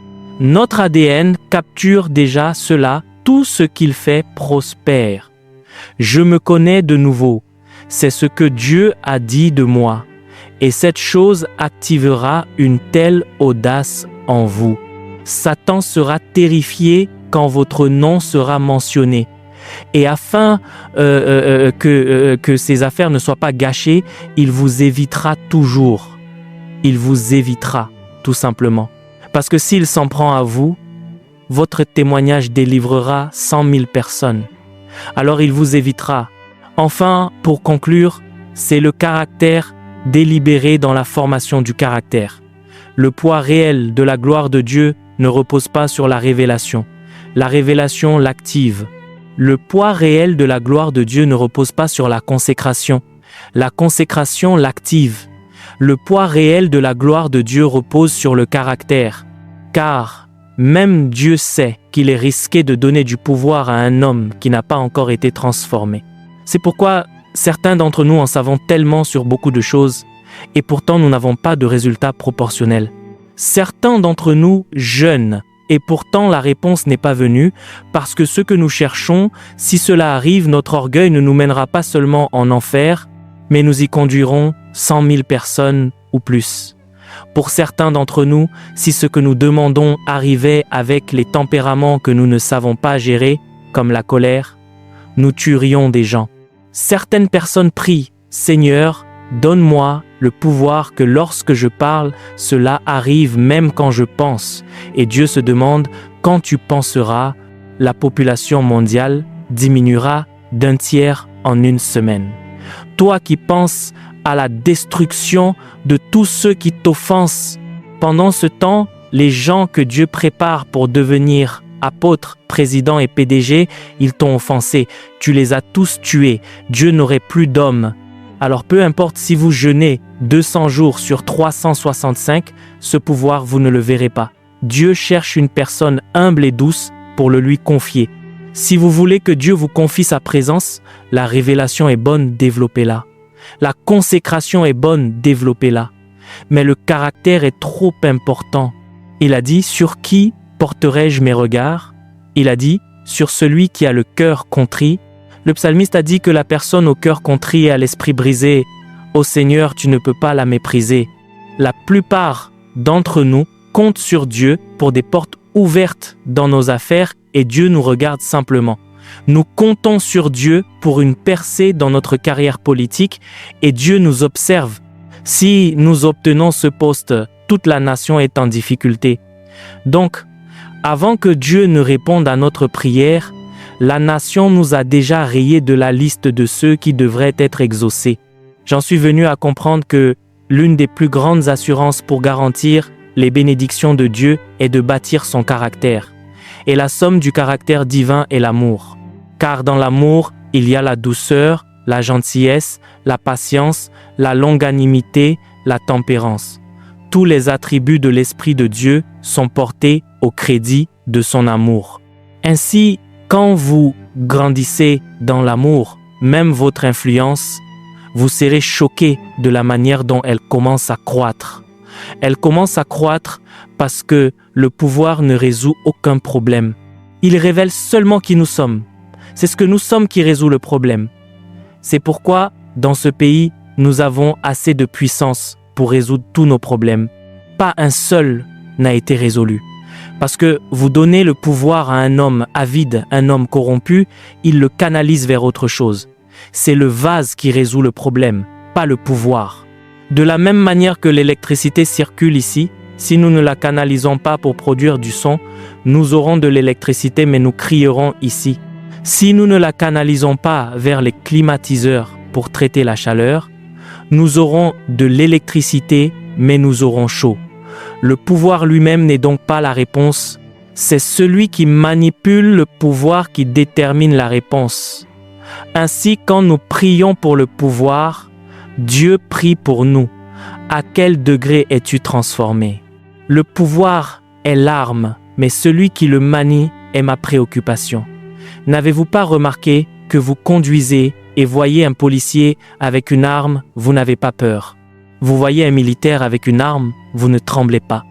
Notre ADN capture déjà cela, tout ce qu'il fait prospère. Je me connais de nouveau. C'est ce que Dieu a dit de moi. Et cette chose activera une telle audace en vous. Satan sera terrifié quand votre nom sera mentionné. Et afin que ces affaires ne soient pas gâchées, il vous évitera toujours. Il vous évitera, tout simplement. Parce que s'il s'en prend à vous, votre témoignage délivrera 100 000 personnes. Alors il vous évitera. Enfin, pour conclure, c'est le caractère délibéré dans la formation du caractère. Le poids réel de la gloire de Dieu ne repose pas sur la révélation. La révélation l'active. Le poids réel de la gloire de Dieu ne repose pas sur la consécration. La consécration l'active. Le poids réel de la gloire de Dieu repose sur le caractère. Car même Dieu sait qu'il est risqué de donner du pouvoir à un homme qui n'a pas encore été transformé. C'est pourquoi certains d'entre nous en savons tellement sur beaucoup de choses et pourtant nous n'avons pas de résultats proportionnels. Certains d'entre nous jeûnent et pourtant la réponse n'est pas venue parce que ce que nous cherchons, si cela arrive, notre orgueil ne nous mènera pas seulement en enfer, mais nous y conduirons 100 000 personnes ou plus. Pour certains d'entre nous, si ce que nous demandons arrivait avec les tempéraments que nous ne savons pas gérer, comme la colère, nous tuerions des gens. Certaines personnes prient « Seigneur, donne-moi le pouvoir que lorsque je parle, cela arrive même quand je pense. » Et Dieu se demande « Quand tu penseras, la population mondiale diminuera d'1 tiers en 1 semaine. » toi qui penses à la destruction de tous ceux qui t'offensent. Pendant ce temps, les gens que Dieu prépare pour devenir apôtres, présidents et PDG, ils t'ont offensé. Tu les as tous tués. Dieu n'aurait plus d'hommes. Alors peu importe si vous jeûnez 200 jours sur 365, ce pouvoir vous ne le verrez pas. Dieu cherche une personne humble et douce pour le lui confier. Si vous voulez que Dieu vous confie sa présence, la révélation est bonne, développez-la. La consécration est bonne, développez-la. Mais le caractère est trop important. Il a dit, sur qui porterai-je mes regards? Il a dit, sur celui qui a le cœur contrit. Le psalmiste a dit que la personne au cœur contrit et à l'esprit brisé, ô Seigneur, tu ne peux pas la mépriser. La plupart d'entre nous comptent sur Dieu pour des portes ouvertes dans nos affaires et Dieu nous regarde simplement. Nous comptons sur Dieu pour une percée dans notre carrière politique et Dieu nous observe. Si nous obtenons ce poste, toute la nation est en difficulté. Donc, avant que Dieu ne réponde à notre prière, la nation nous a déjà rayés de la liste de ceux qui devraient être exaucés. J'en suis venu à comprendre que l'une des plus grandes assurances pour garantir les bénédictions de Dieu est de bâtir son caractère. Et la somme du caractère divin est l'amour. Car dans l'amour, il y a la douceur, la gentillesse, la patience, la longanimité, la tempérance. Tous les attributs de l'Esprit de Dieu sont portés au crédit de son amour. Ainsi, quand vous grandissez dans l'amour, même votre influence, vous serez choqué de la manière dont elle commence à croître. Elle commence à croître parce que le pouvoir ne résout aucun problème. Il révèle seulement qui nous sommes. C'est ce que nous sommes qui résout le problème. C'est pourquoi, dans ce pays, nous avons assez de puissance pour résoudre tous nos problèmes. Pas un seul n'a été résolu. Parce que vous donnez le pouvoir à un homme avide, un homme corrompu, il le canalise vers autre chose. C'est le vase qui résout le problème, pas le pouvoir. De la même manière que l'électricité circule ici, si nous ne la canalisons pas pour produire du son, nous aurons de l'électricité mais nous crierons ici. Si nous ne la canalisons pas vers les climatiseurs pour traiter la chaleur, nous aurons de l'électricité mais nous aurons chaud. Le pouvoir lui-même n'est donc pas la réponse, c'est celui qui manipule le pouvoir qui détermine la réponse. Ainsi, quand nous prions pour le pouvoir, Dieu prie pour nous. À quel degré es-tu transformé? Le pouvoir est l'arme, mais celui qui le manie est ma préoccupation. N'avez-vous pas remarqué que vous conduisez et voyez un policier avec une arme, vous n'avez pas peur? Vous voyez un militaire avec une arme, vous ne tremblez pas.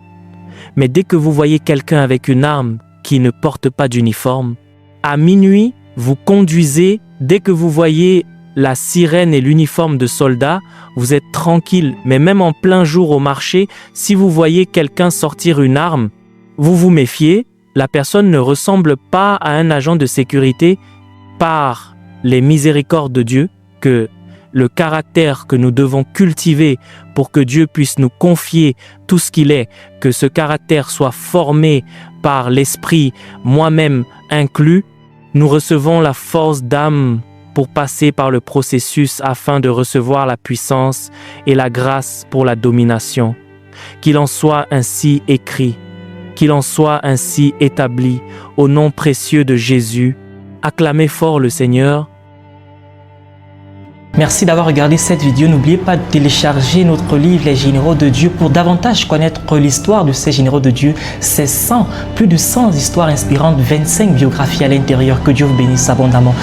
Mais dès que vous voyez quelqu'un avec une arme qui ne porte pas d'uniforme, à minuit, vous conduisez, dès que vous voyez la sirène et l'uniforme de soldat, vous êtes tranquille. Mais même en plein jour au marché, si vous voyez quelqu'un sortir une arme, vous vous méfiez, la personne ne ressemble pas à un agent de sécurité. Par les miséricordes de Dieu, que le caractère que nous devons cultiver pour que Dieu puisse nous confier tout ce qu'il est, que ce caractère soit formé par l'Esprit, moi-même inclus, nous recevons la force d'âme pour passer par le processus afin de recevoir la puissance et la grâce pour la domination. Qu'il en soit ainsi écrit, qu'il en soit ainsi établi, au nom précieux de Jésus. Acclamez fort le Seigneur. Merci d'avoir regardé cette vidéo. N'oubliez pas de télécharger notre livre Les Généraux de Dieu pour davantage connaître l'histoire de ces généraux de Dieu. C'est plus de 100 histoires inspirantes, 25 biographies à l'intérieur. Que Dieu vous bénisse abondamment.